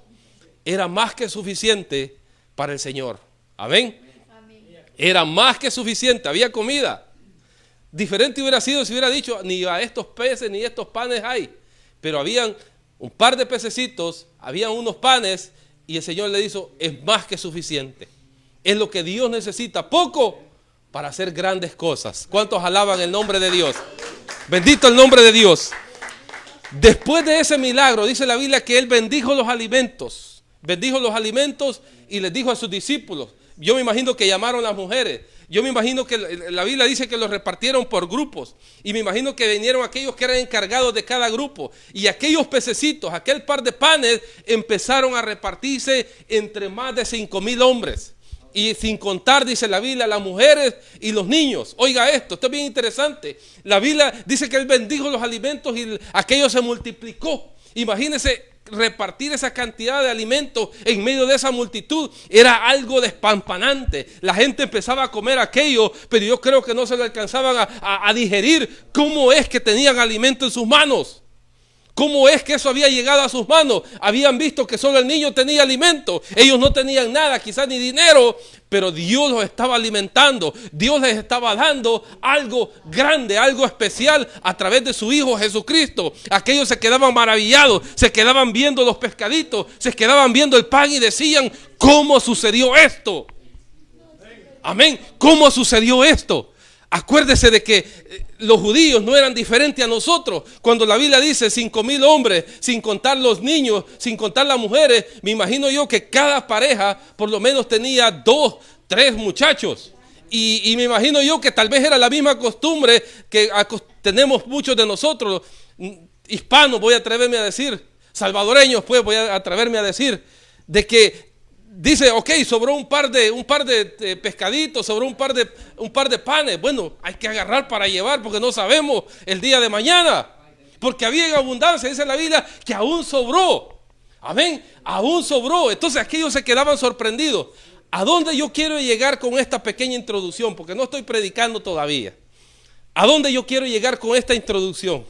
Era más que suficiente para el Señor. Amén. Era más que suficiente, había comida. Diferente hubiera sido si hubiera dicho: ni a estos peces ni estos panes hay. Pero habían un par de pececitos, habían unos panes, y el Señor le dijo: es más que suficiente. Es lo que Dios necesita, poco para hacer grandes cosas. ¿Cuántos alaban el nombre de Dios? Bendito el nombre de Dios. Después de ese milagro, dice la Biblia que Él bendijo los alimentos. Bendijo los alimentos y les dijo a sus discípulos. Yo me imagino que llamaron a las mujeres. Yo me imagino que la Biblia dice que los repartieron por grupos. Y me imagino que vinieron aquellos que eran encargados de cada grupo. Y aquellos pececitos, aquel par de panes, empezaron a repartirse entre más de 5,000 hombres. Y sin contar, dice la Biblia, las mujeres y los niños. Oiga esto es bien interesante. La Biblia dice que Él bendijo los alimentos y aquello se multiplicó. Imagínense repartir esa cantidad de alimentos en medio de esa multitud. Era algo despampanante. La gente empezaba a comer aquello, pero yo creo que no se le alcanzaban a digerir cómo es que tenían alimento en sus manos. ¿Cómo es que eso había llegado a sus manos? Habían visto que solo el niño tenía alimento. Ellos no tenían nada, quizás ni dinero, pero Dios los estaba alimentando. Dios les estaba dando algo grande, algo especial a través de su Hijo Jesucristo. Aquellos se quedaban maravillados, se quedaban viendo los pescaditos, se quedaban viendo el pan y decían, ¿cómo sucedió esto? Amén. ¿Cómo sucedió esto? Acuérdese de que los judíos no eran diferentes a nosotros. Cuando la Biblia dice 5,000 hombres, sin contar los niños, sin contar las mujeres, me imagino yo que cada pareja por lo menos tenía 2, 3 muchachos. Y me imagino yo que tal vez era la misma costumbre que tenemos muchos de nosotros, hispanos, voy a atreverme a decir, salvadoreños, pues voy a atreverme a decir, de que dice, ok, sobró un par de pescaditos, sobró un par de panes. Bueno, hay que agarrar para llevar porque no sabemos el día de mañana. Porque había en abundancia, dice la Biblia, que aún sobró. Amén, aún sobró. Entonces aquellos se quedaban sorprendidos. ¿A dónde yo quiero llegar con esta pequeña introducción? Porque no estoy predicando todavía. ¿A dónde yo quiero llegar con esta introducción?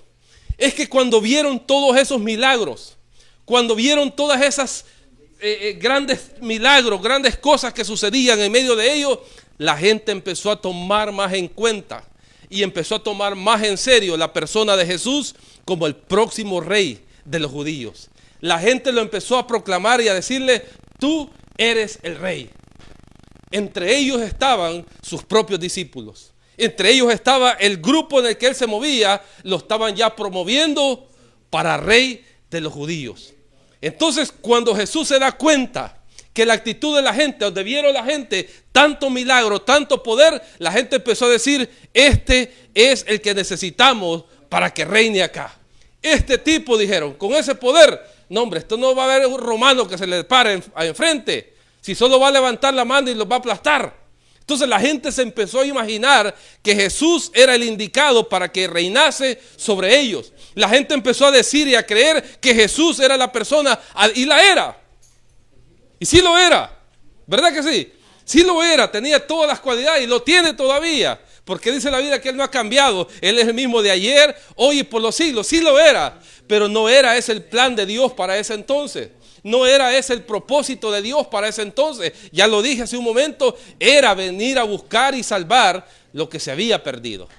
Es que cuando vieron todos esos milagros, cuando vieron todas esas grandes milagros, grandes cosas que sucedían en medio de ellos, la gente empezó a tomar más en cuenta y empezó a tomar más en serio la persona de Jesús como el próximo rey de los judíos. La gente lo empezó a proclamar y a decirle, tú eres el rey. Entre ellos estaban sus propios discípulos. Entre ellos estaba el grupo en el que él se movía, lo estaban ya promoviendo para rey de los judíos. Entonces, cuando Jesús se da cuenta que la actitud de la gente, donde vieron la gente tanto milagro, tanto poder, la gente empezó a decir, este es el que necesitamos para que reine acá. Este tipo, dijeron, con ese poder, no hombre, esto no va a haber un romano que se le pare enfrente, si solo va a levantar la mano y los va a aplastar. Entonces la gente se empezó a imaginar que Jesús era el indicado para que reinase sobre ellos. La gente empezó a decir y a creer que Jesús era la persona, y la era. Y sí lo era, ¿verdad que sí? Sí lo era, tenía todas las cualidades y lo tiene todavía. Porque dice la Biblia que Él no ha cambiado. Él es el mismo de ayer, hoy y por los siglos. Sí lo era, pero no era ese el plan de Dios para ese entonces. No era ese el propósito de Dios para ese entonces. Ya lo dije hace un momento, era venir a buscar y salvar lo que se había perdido.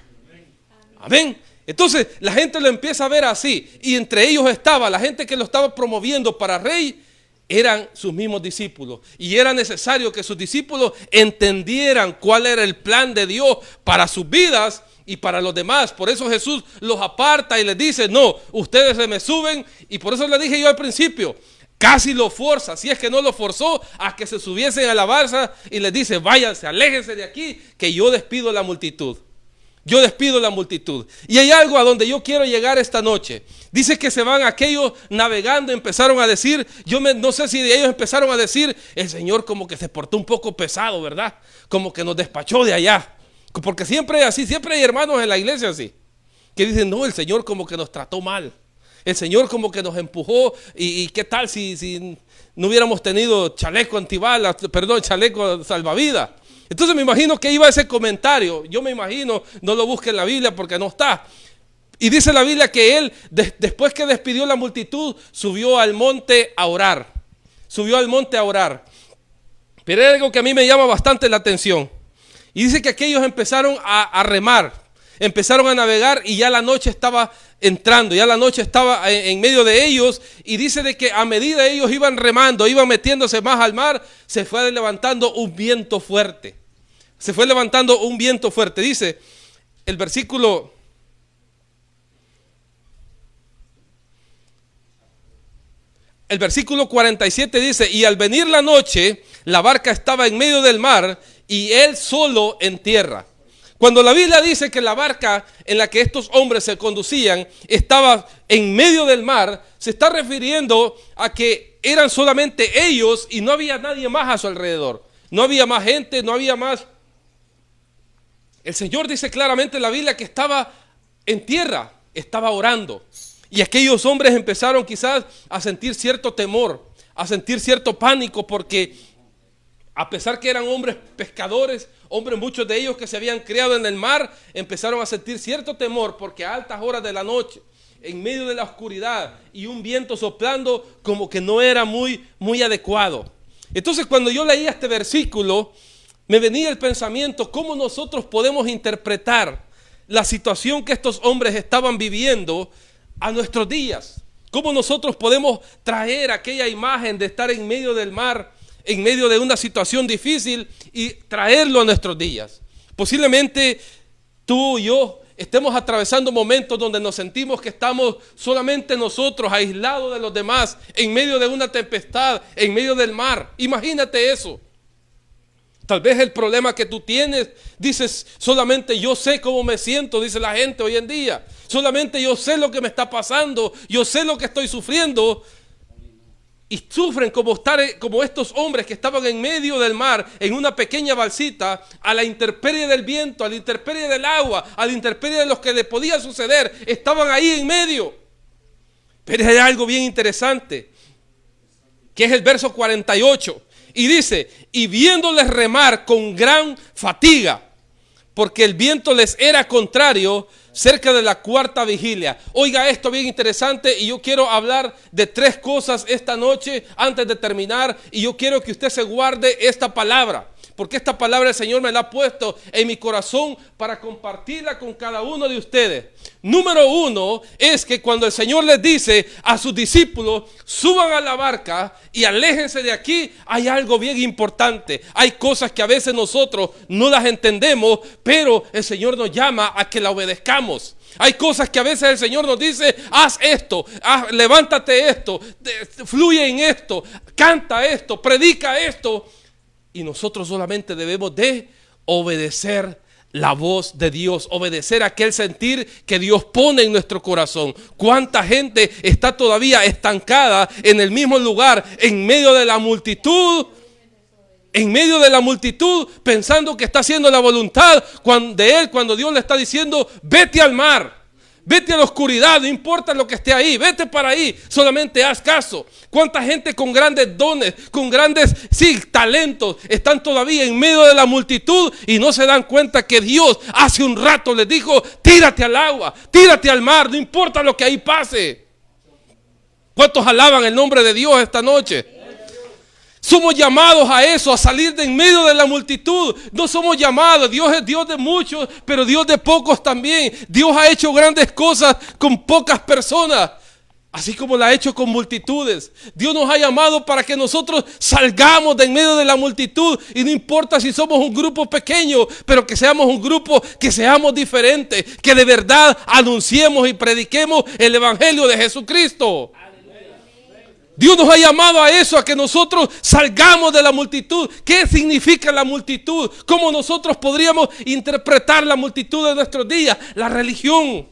Amén. Entonces la gente lo empieza a ver así. Y entre ellos estaba la gente que lo estaba promoviendo para rey, eran sus mismos discípulos. Y era necesario que sus discípulos entendieran cuál era el plan de Dios para sus vidas y para los demás. Por eso Jesús los aparta y les dice, no, ustedes se me suben. Y por eso le dije yo al principio, casi lo forza, si es que no lo forzó, a que se subiesen a la barca y les dice, váyanse, aléjense de aquí, que yo despido la multitud. Yo despido la multitud. Y hay algo a donde yo quiero llegar esta noche. Dice que se van aquellos navegando, empezaron a decir, no sé si de ellos empezaron a decir, el Señor como que se portó un poco pesado, ¿verdad? Como que nos despachó de allá. Porque siempre es así, siempre hay hermanos en la iglesia así, que dicen, no, el Señor como que nos trató mal. El Señor como que nos empujó y qué tal si no hubiéramos tenido chaleco antibalas, chaleco salvavidas. Entonces me imagino que iba ese comentario. Yo me imagino, no lo busque en la Biblia porque no está. Y dice la Biblia que él, después que despidió la multitud, subió al monte a orar. Subió al monte a orar. Pero hay algo que a mí me llama bastante la atención. Y dice que aquellos empezaron a remar. Empezaron a navegar y ya la noche estaba entrando, ya la noche estaba en medio de ellos. Y dice de que a medida ellos iban remando, iban metiéndose más al mar, se fue levantando un viento fuerte. Se fue levantando un viento fuerte. Dice el versículo 47 dice, y al venir la noche, la barca estaba en medio del mar y él solo en tierra. Cuando la Biblia dice que la barca en la que estos hombres se conducían estaba en medio del mar, se está refiriendo a que eran solamente ellos y no había nadie más a su alrededor. No había más gente, no había más. El Señor dice claramente en la Biblia que estaba en tierra, estaba orando. Y aquellos hombres empezaron quizás a sentir cierto temor, a sentir cierto pánico, porque a pesar que eran hombres pescadores, hombres muchos de ellos que se habían criado en el mar, empezaron a sentir cierto temor porque a altas horas de la noche en medio de la oscuridad y un viento soplando, como que no era muy adecuado. Entonces, cuando yo leía este versículo, me venía el pensamiento, ¿cómo nosotros podemos interpretar la situación que estos hombres estaban viviendo a nuestros días? ¿Cómo nosotros podemos traer aquella imagen de estar en medio del mar, en medio de una situación difícil, y traerlo a nuestros días? Posiblemente tú y yo estemos atravesando momentos donde nos sentimos que estamos solamente nosotros, aislados de los demás, en medio de una tempestad, en medio del mar. Imagínate eso. Tal vez el problema que tú tienes, dices, solamente yo sé cómo me siento, dice la gente hoy en día. Solamente yo sé lo que me está pasando, yo sé lo que estoy sufriendo. Y sufren como estos hombres que estaban en medio del mar, en una pequeña balsita, a la intemperie del viento, a la intemperie del agua, a la intemperie de lo que les podía suceder. Estaban ahí en medio. Pero hay algo bien interesante, que es el verso 48. Y dice, y viéndoles remar con gran fatiga, porque el viento les era contrario, cerca de la cuarta vigilia. Oiga esto bien interesante, y yo quiero hablar de 3 cosas esta noche antes de terminar, y yo quiero que usted se guarde esta palabra, porque esta palabra el Señor me la ha puesto en mi corazón para compartirla con cada uno de ustedes. Número 1 es que cuando el Señor les dice a sus discípulos, suban a la barca y aléjense de aquí, hay algo bien importante. Hay cosas que a veces nosotros no las entendemos, pero el Señor nos llama a que la obedezcamos. Hay cosas que a veces el Señor nos dice, haz esto, levántate esto, fluye en esto, canta esto, predica esto. Y nosotros solamente debemos de obedecer la voz de Dios, obedecer aquel sentir que Dios pone en nuestro corazón. ¿Cuánta gente está todavía estancada en el mismo lugar, en medio de la multitud? En medio de la multitud, pensando que está haciendo la voluntad de Él, cuando Dios le está diciendo, vete al mar. Vete a la oscuridad, no importa lo que esté ahí, vete para ahí, solamente haz caso. ¿Cuánta gente con grandes dones, con grandes talentos, están todavía en medio de la multitud y no se dan cuenta que Dios hace un rato les dijo, tírate al agua, tírate al mar, no importa lo que ahí pase? ¿Cuántos alaban el nombre de Dios esta noche? Somos llamados a eso, a salir de en medio de la multitud. No somos llamados, Dios es Dios de muchos, pero Dios de pocos también. Dios ha hecho grandes cosas con pocas personas, así como la ha hecho con multitudes. Dios nos ha llamado para que nosotros salgamos de en medio de la multitud, y no importa si somos un grupo pequeño, pero que seamos un grupo, que seamos diferentes, que de verdad anunciemos y prediquemos el evangelio de Jesucristo. Dios nos ha llamado a eso, a que nosotros salgamos de la multitud. ¿Qué significa la multitud? ¿Cómo nosotros podríamos interpretar la multitud de nuestros días? La religión.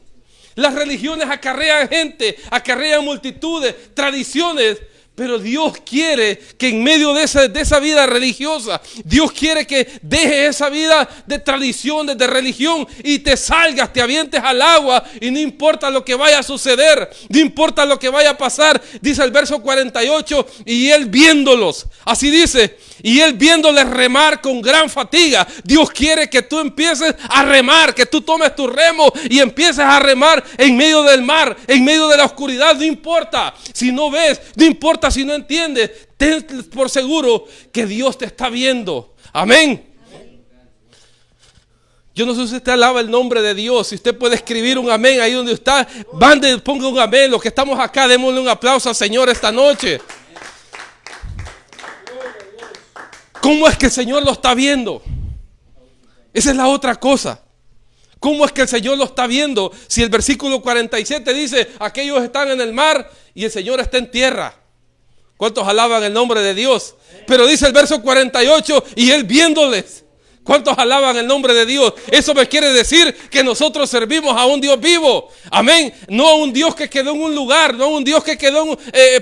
Las religiones acarrean gente, acarrean multitudes, tradiciones. Pero Dios quiere que en medio de esa vida religiosa, Dios quiere que dejes esa vida de tradición, de religión, y te salgas, te avientes al agua, y no importa lo que vaya a suceder, no importa lo que vaya a pasar. Dice el verso 48, y él viéndolos, así dice, y él viéndoles remar con gran fatiga. Dios quiere que tú empieces a remar, que tú tomes tu remo y empieces a remar en medio del mar, en medio de la oscuridad. No importa si no ves, no importa si no entiendes, ten por seguro que Dios te está viendo. Amén. Yo no sé si usted alaba el nombre de Dios. Si usted puede escribir un amén ahí donde está, ponga un amén. Los que estamos acá, démosle un aplauso al Señor esta noche. ¿Cómo es que el Señor lo está viendo? Esa es la otra cosa. ¿Cómo es que el Señor lo está viendo? Si el versículo 47 dice, aquellos están en el mar y el Señor está en tierra. ¿Cuántos alaban el nombre de Dios? Pero dice el verso 48, y él viéndoles. ¿Cuántos alaban el nombre de Dios? Eso me quiere decir que nosotros servimos a un Dios vivo. Amén. No a un Dios que quedó en un lugar, no a un Dios que quedó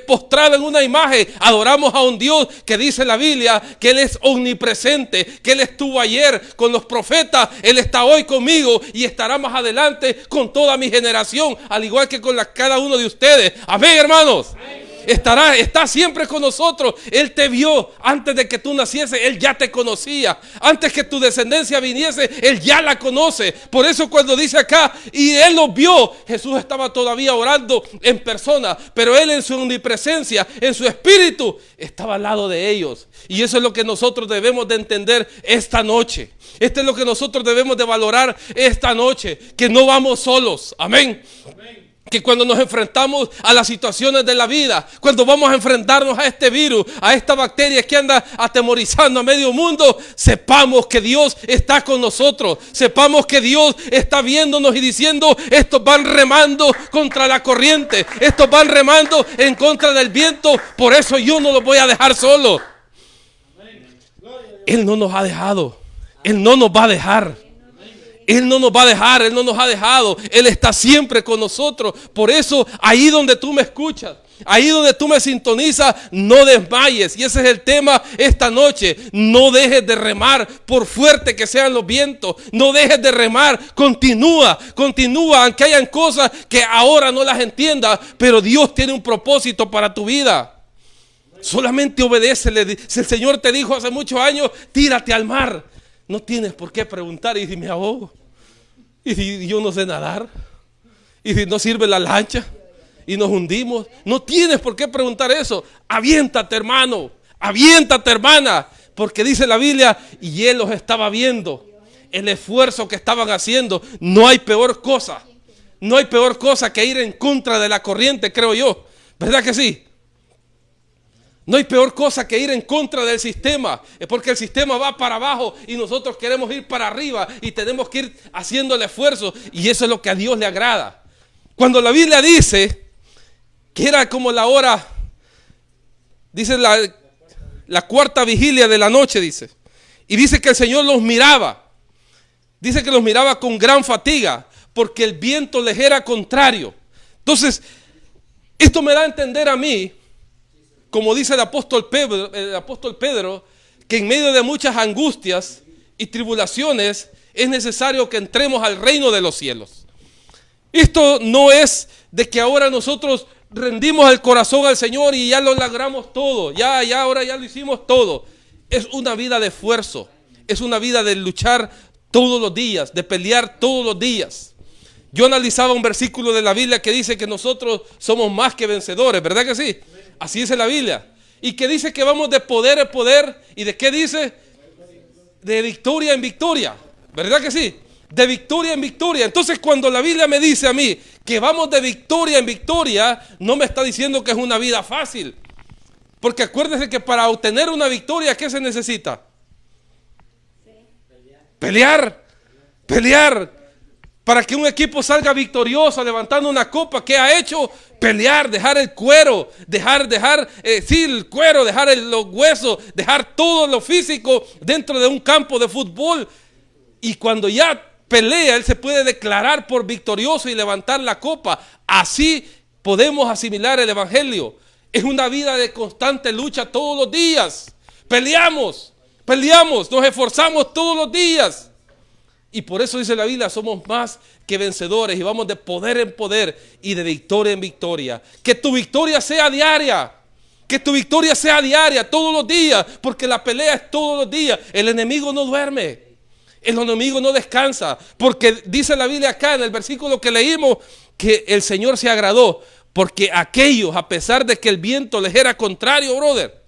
postrado en una imagen. Adoramos a un Dios que dice la Biblia que Él es omnipresente, que Él estuvo ayer con los profetas, Él está hoy conmigo y estará más adelante con toda mi generación, al igual que con cada uno de ustedes. Amén, hermanos. Amén. Está siempre con nosotros. Él te vio antes de que tú nacieses. Él ya te conocía. Antes que tu descendencia viniese, Él ya la conoce. Por eso cuando dice acá, y Él los vio, Jesús estaba todavía orando en persona, pero Él en su omnipresencia, en su espíritu, estaba al lado de ellos. Y eso es lo que nosotros debemos de entender esta noche. Esto es lo que nosotros debemos de valorar esta noche, que no vamos solos. Amén. Que cuando nos enfrentamos a las situaciones de la vida, cuando vamos a enfrentarnos a este virus, a esta bacteria que anda atemorizando a medio mundo, sepamos que Dios está con nosotros. Sepamos que Dios está viéndonos y diciendo, estos van remando contra la corriente, estos van remando en contra del viento, por eso yo no los voy a dejar solos. Él no nos ha dejado. Él no nos va a dejar. Él no nos va a dejar, Él no nos ha dejado. Él está siempre con nosotros. Por eso, ahí donde tú me escuchas, ahí donde tú me sintonizas, no desmayes. Y ese es el tema esta noche. No dejes de remar por fuerte que sean los vientos. No dejes de remar. Continúa, aunque hayan cosas que ahora no las entiendas, pero Dios tiene un propósito para tu vida. Solamente obedécele. Si el Señor te dijo hace muchos años, tírate al mar, no tienes por qué preguntar. Y si me ahogo, y si yo no sé nadar, y si no sirve la lancha y nos hundimos, no tienes por qué preguntar eso. Aviéntate, hermano, aviéntate, hermana, porque dice la Biblia, y Él los estaba viendo, el esfuerzo que estaban haciendo. No hay peor cosa, no hay peor cosa que ir en contra de la corriente, creo yo, ¿verdad que sí? No hay peor cosa que ir en contra del sistema. Es porque el sistema va para abajo y nosotros queremos ir para arriba y tenemos que ir haciendo el esfuerzo. Y eso es lo que a Dios le agrada. Cuando la Biblia dice que era como la hora, dice la cuarta vigilia de la noche, dice. Y dice que el Señor los miraba. Dice que los miraba con gran fatiga porque el viento les era contrario. Entonces, esto me da a entender a mí, como dice el apóstol Pedro, que en medio de muchas angustias y tribulaciones es necesario que entremos al reino de los cielos. Esto no es de que ahora nosotros rendimos el corazón al Señor y ya lo logramos todo, ahora ya lo hicimos todo. Es una vida de esfuerzo, es una vida de luchar todos los días, de pelear todos los días. Yo analizaba un versículo de la Biblia que dice que nosotros somos más que vencedores, ¿verdad que sí? Así dice la Biblia. Y que dice que vamos de poder en poder. ¿Y de qué dice? De victoria en victoria. ¿Verdad que sí? De victoria en victoria. Entonces cuando la Biblia me dice a mí que vamos de victoria en victoria, no me está diciendo que es una vida fácil. Porque acuérdese que para obtener una victoria, ¿qué se necesita? Pelear. Para que un equipo salga victorioso levantando una copa, ¿qué ha hecho? Pelear, dejar el cuero, dejar el cuero, dejar los huesos, dejar todo lo físico dentro de un campo de fútbol. Y cuando ya pelea, él se puede declarar por victorioso y levantar la copa. Así podemos asimilar el evangelio. Es una vida de constante lucha todos los días. Peleamos, nos esforzamos todos los días. Y por eso dice la Biblia, somos más que vencedores y vamos de poder en poder y de victoria en victoria. Que tu victoria sea diaria. Que tu victoria sea diaria, todos los días, porque la pelea es todos los días. El enemigo no duerme, el enemigo no descansa, porque dice la Biblia acá en el versículo que leímos, que el Señor se agradó, porque aquellos, a pesar de que el viento les era contrario, brother,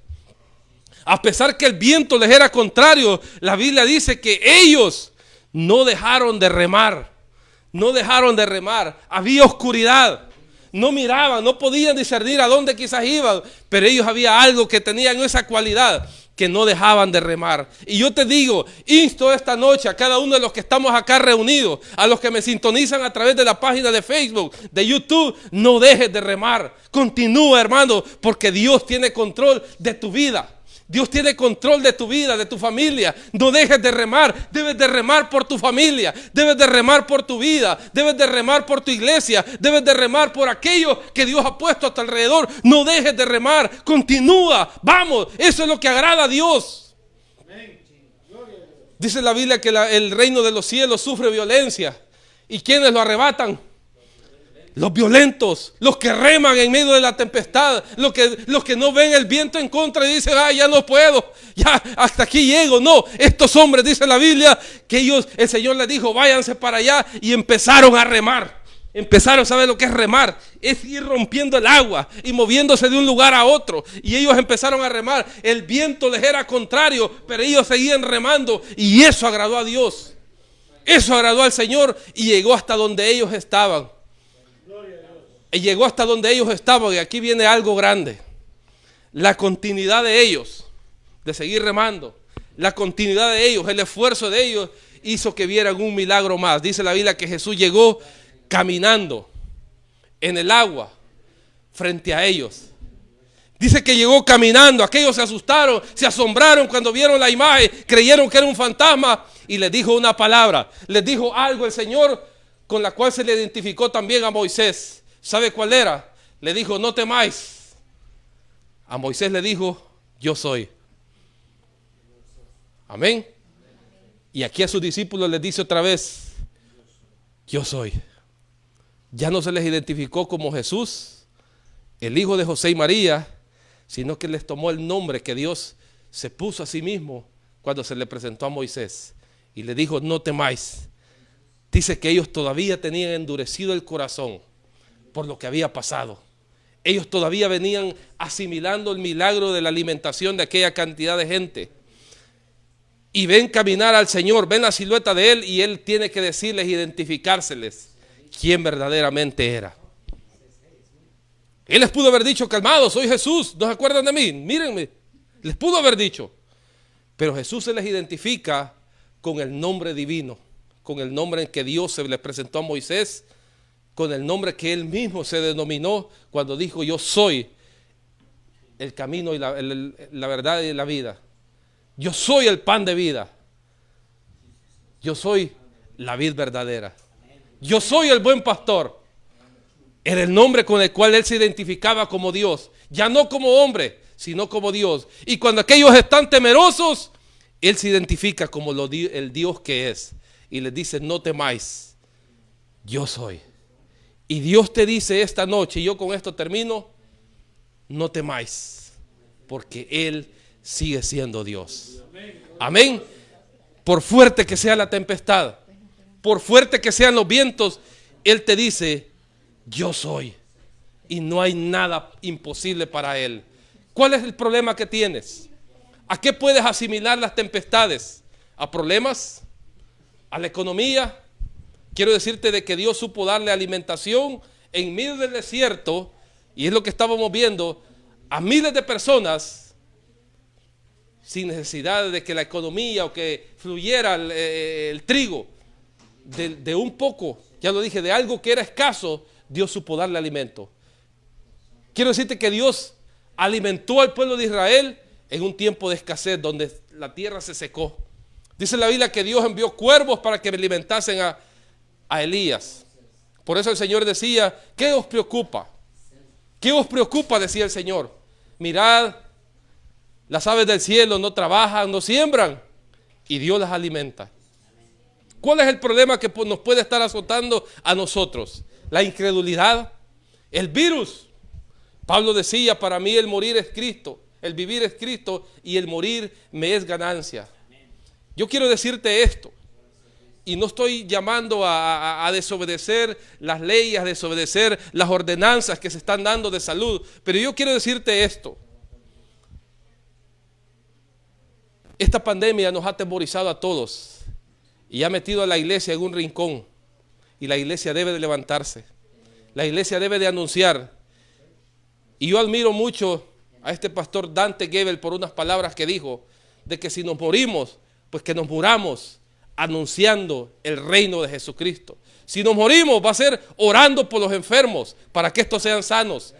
a pesar que el viento les era contrario, la Biblia dice que ellos no dejaron de remar, había oscuridad, no miraban, no podían discernir a dónde quizás iban, pero ellos había algo que tenían esa cualidad, que no dejaban de remar. Y yo te digo, insto esta noche a cada uno de los que estamos acá reunidos, a los que me sintonizan a través de la página de Facebook, de YouTube, no dejes de remar, continúa, hermano, porque Dios tiene control de tu vida. Dios tiene control de tu vida, de tu familia. No dejes de remar. Debes de remar por tu familia. Debes de remar por tu vida. Debes de remar por tu iglesia. Debes de remar por aquello que Dios ha puesto a tu alrededor. No dejes de remar. Continúa. Vamos. Eso es lo que agrada a Dios. Dice la Biblia que el reino de los cielos sufre violencia. ¿Y quiénes lo arrebatan? Los violentos, los que reman en medio de la tempestad, los que no ven el viento en contra y dicen, ya no puedo, ya hasta aquí llego. No, estos hombres, dice la Biblia, que el Señor les dijo, váyanse para allá, y empezaron a remar. Empezaron, ¿sabe lo que es remar? Es ir rompiendo el agua y moviéndose de un lugar a otro. Y ellos empezaron a remar. El viento les era contrario, pero ellos seguían remando, y eso agradó a Dios. Eso agradó al Señor, y llegó hasta donde ellos estaban. Y llegó hasta donde ellos estaban, y aquí viene algo grande. La continuidad de ellos, de seguir remando, la continuidad de ellos, el esfuerzo de ellos, hizo que vieran un milagro más. Dice la Biblia que Jesús llegó caminando en el agua frente a ellos. Dice que llegó caminando. Aquellos se asustaron, se asombraron cuando vieron la imagen, creyeron que era un fantasma, y les dijo una palabra, les dijo algo el Señor, con la cual se le identificó también a Moisés. ¿Sabe cuál era? Le dijo, no temáis. A Moisés le dijo, yo soy. Amén. Y aquí a sus discípulos les dice otra vez, yo soy. Ya no se les identificó como Jesús, el hijo de José y María, sino que les tomó el nombre que Dios se puso a sí mismo cuando se le presentó a Moisés. Y le dijo, no temáis. Dice que ellos todavía tenían endurecido el corazón por lo que había pasado. Ellos todavía venían asimilando el milagro de la alimentación de aquella cantidad de gente. Y ven caminar al Señor, ven la silueta de Él, y Él tiene que decirles, identificárseles quién verdaderamente era. Él les pudo haber dicho, calmados, soy Jesús, ¿no se acuerdan de mí? Mírenme. Les pudo haber dicho. Pero Jesús se les identifica con el nombre divino, con el nombre en que Dios se les presentó a Moisés, con el nombre que Él mismo se denominó cuando dijo, yo soy el camino y la verdad y la vida. Yo soy el pan de vida. Yo soy la vid verdadera. Yo soy el buen pastor. Era el nombre con el cual Él se identificaba como Dios. Ya no como hombre, sino como Dios. Y cuando aquellos están temerosos, Él se identifica como el Dios que es. Y les dice, no temáis, yo soy. Y Dios te dice esta noche, y yo con esto termino, no temáis, porque Él sigue siendo Dios. Amén. Por fuerte que sea la tempestad, por fuerte que sean los vientos, Él te dice, yo soy. Y no hay nada imposible para Él. ¿Cuál es el problema que tienes? ¿A qué puedes asimilar las tempestades? ¿A problemas? ¿A la economía? Quiero decirte de que Dios supo darle alimentación en medio del desierto, y es lo que estábamos viendo, a miles de personas sin necesidad de que la economía o que fluyera el trigo de un poco, ya lo dije, de algo que era escaso. Dios supo darle alimento. Quiero decirte que Dios alimentó al pueblo de Israel en un tiempo de escasez donde la tierra se secó. Dice la Biblia que Dios envió cuervos para que alimentasen a Elías. Por eso el Señor decía, ¿qué os preocupa? ¿Qué os preocupa? Decía el Señor. Mirad, las aves del cielo no trabajan, no siembran, y Dios las alimenta. ¿Cuál es el problema que nos puede estar azotando a nosotros? La incredulidad, el virus. Pablo decía, para mí el morir es Cristo, el vivir es Cristo, y el morir me es ganancia. Yo quiero decirte esto, y no estoy llamando a desobedecer las leyes, a desobedecer las ordenanzas que se están dando de salud, pero yo quiero decirte esto. Esta pandemia nos ha atemorizado a todos y ha metido a la iglesia en un rincón, y la iglesia debe de levantarse, la iglesia debe de anunciar. Y yo admiro mucho a este pastor Dante Gebel por unas palabras que dijo, de que si nos morimos, pues que nos muramos anunciando el reino de Jesucristo. Si nos morimos, va a ser orando por los enfermos para que estos sean sanos.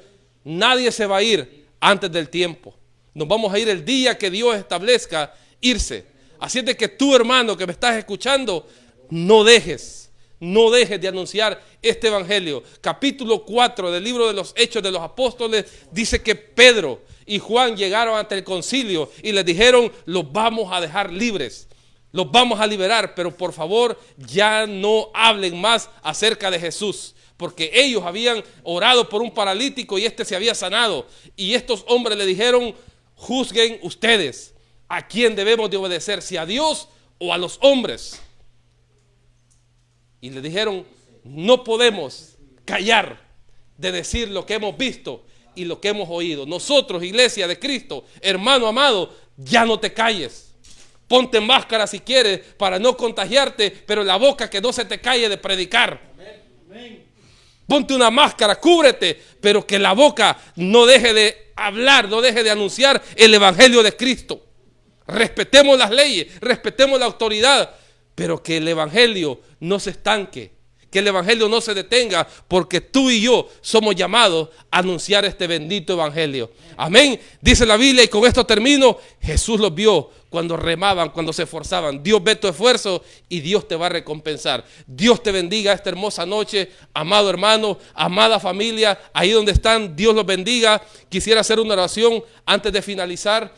Nadie se va a ir antes del tiempo. Nos vamos a ir el día que Dios establezca irse. Así es de que tú, hermano, que me estás escuchando, no dejes de anunciar este evangelio. Capítulo 4 del libro de los Hechos de los Apóstoles dice que Pedro y Juan llegaron ante el concilio y les dijeron, los vamos a dejar libres. los vamos a liberar, pero por favor ya no hablen más acerca de Jesús, porque ellos habían orado por un paralítico y este se había sanado, y estos hombres le dijeron: juzguen ustedes a quién debemos de obedecer, si a Dios o a los hombres. Y le dijeron: no podemos callar de decir lo que hemos visto y lo que hemos oído. Nosotros, iglesia de Cristo, hermano amado, ya no te calles. Ponte máscara si quieres para no contagiarte, pero la boca que no se te calle de predicar. Ponte una máscara, cúbrete, pero que la boca no deje de hablar, no deje de anunciar el evangelio de Cristo. Respetemos las leyes, respetemos la autoridad, pero que el evangelio no se estanque, que el evangelio no se detenga, porque tú y yo somos llamados a anunciar este bendito evangelio. Amén. Dice la Biblia, y con esto termino: Jesús los vio cuando remaban, cuando se esforzaban. Dios ve tu esfuerzo y Dios te va a recompensar. Dios te bendiga esta hermosa noche, amado hermano, amada familia, ahí donde están, Dios los bendiga. Quisiera hacer una oración antes de finalizar.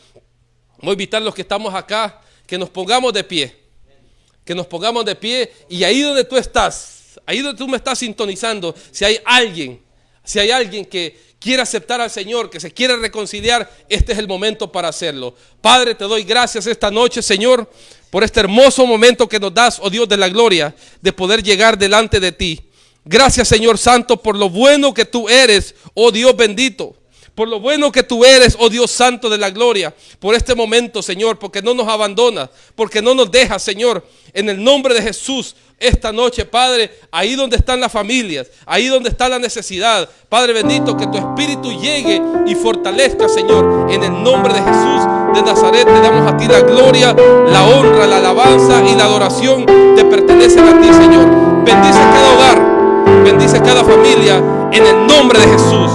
Voy a invitar a los que estamos acá que nos pongamos de pie. Que nos pongamos de pie, y ahí donde tú estás, ahí donde tú me estás sintonizando, si hay alguien que quiere aceptar al Señor, que se quiere reconciliar, este es el momento para hacerlo. Padre, te doy gracias esta noche, Señor, por este hermoso momento que nos das, oh Dios de la gloria, de poder llegar delante de ti. Gracias, Señor Santo, por lo bueno que tú eres, oh Dios bendito. Por lo bueno que tú eres, oh Dios Santo de la gloria, por este momento, Señor, porque no nos abandonas, porque no nos dejas, Señor, en el nombre de Jesús. Esta noche, Padre, ahí donde están las familias, ahí donde está la necesidad, Padre bendito, que tu Espíritu llegue y fortalezca, Señor, en el nombre de Jesús de Nazaret. Te damos a ti la gloria, la honra, la alabanza y la adoración te pertenecen a ti, Señor. Bendice cada hogar, bendice cada familia, en el nombre de Jesús.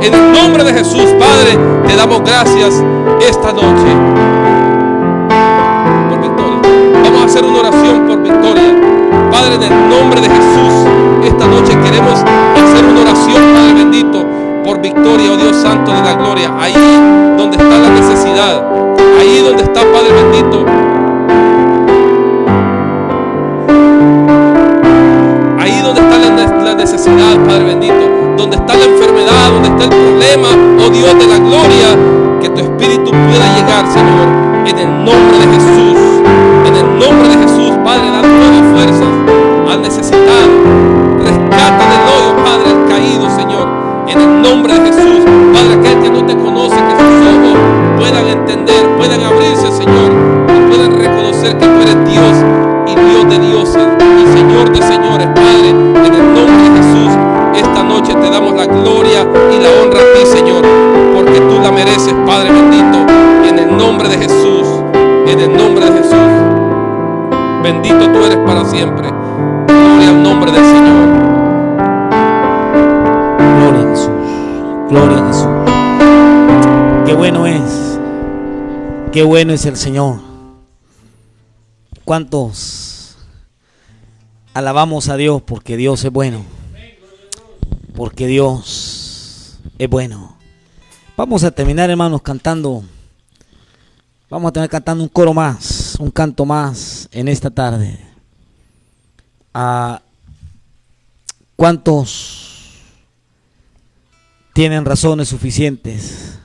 En el nombre de Jesús, Padre, te damos gracias esta noche por victoria. Vamos a hacer una oración por victoria. Padre, en el nombre de Jesús, esta noche queremos hacer una oración, Padre bendito, por victoria, oh Dios Santo de la gloria. Ahí donde está la necesidad, ahí donde está, Padre bendito, ahí donde está la necesidad, Padre bendito, donde está la enfermedad, donde está el problema, oh Dios de la gloria, que tu Espíritu pueda llegar, Señor, en el nombre de Jesús. En el nombre de Jesús, Padre, da nuevas fuerzas al necesitado. Rescata del hoyo, Padre, al caído, Señor. En el nombre de Jesús, Padre, aquel que no te conoce, que sus ojos puedan entender, puedan abrirse, Señor, y puedan reconocer que tú eres Dios y Dios de dioses y Señor de señores, Padre. En el nombre de Jesús, esta noche te damos la gloria y la honra a ti, Señor, porque tú la mereces, Padre bendito. En el nombre de Jesús, en el nombre de Jesús. Bendito tú eres para siempre. Gloria al nombre del Señor. Gloria a Jesús. Gloria a Jesús. Qué bueno es. Qué bueno es el Señor. ¿Cuántos alabamos a Dios porque Dios es bueno? Porque Dios es bueno. Vamos a terminar, hermanos, cantando. Vamos a tener cantando un coro más, un canto más en esta tarde. ¿Cuántos tienen razones suficientes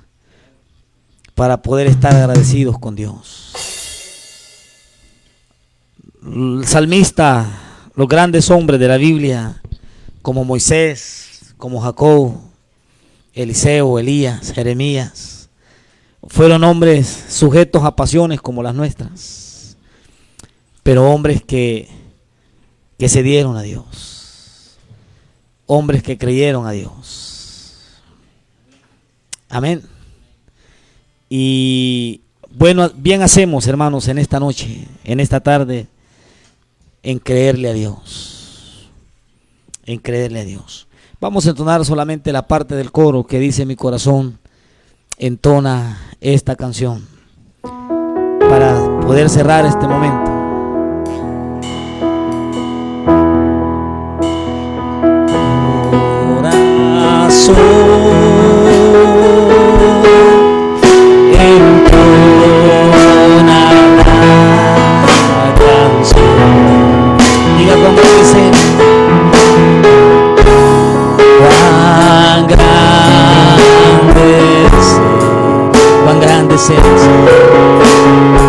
para poder estar agradecidos con Dios? El salmista, los grandes hombres de la Biblia, como Moisés, como Jacob, Eliseo, Elías, Jeremías, fueron hombres sujetos a pasiones como las nuestras, pero hombres que se dieron a Dios, hombres que creyeron a Dios. Amén. Y bueno, bien hacemos, hermanos, en esta noche, en esta tarde, en creerle a Dios, en creerle a Dios. Vamos a entonar solamente la parte del coro que dice: mi corazón entona esta canción, para poder cerrar este momento. Corazón entona la engrandecer, Señor.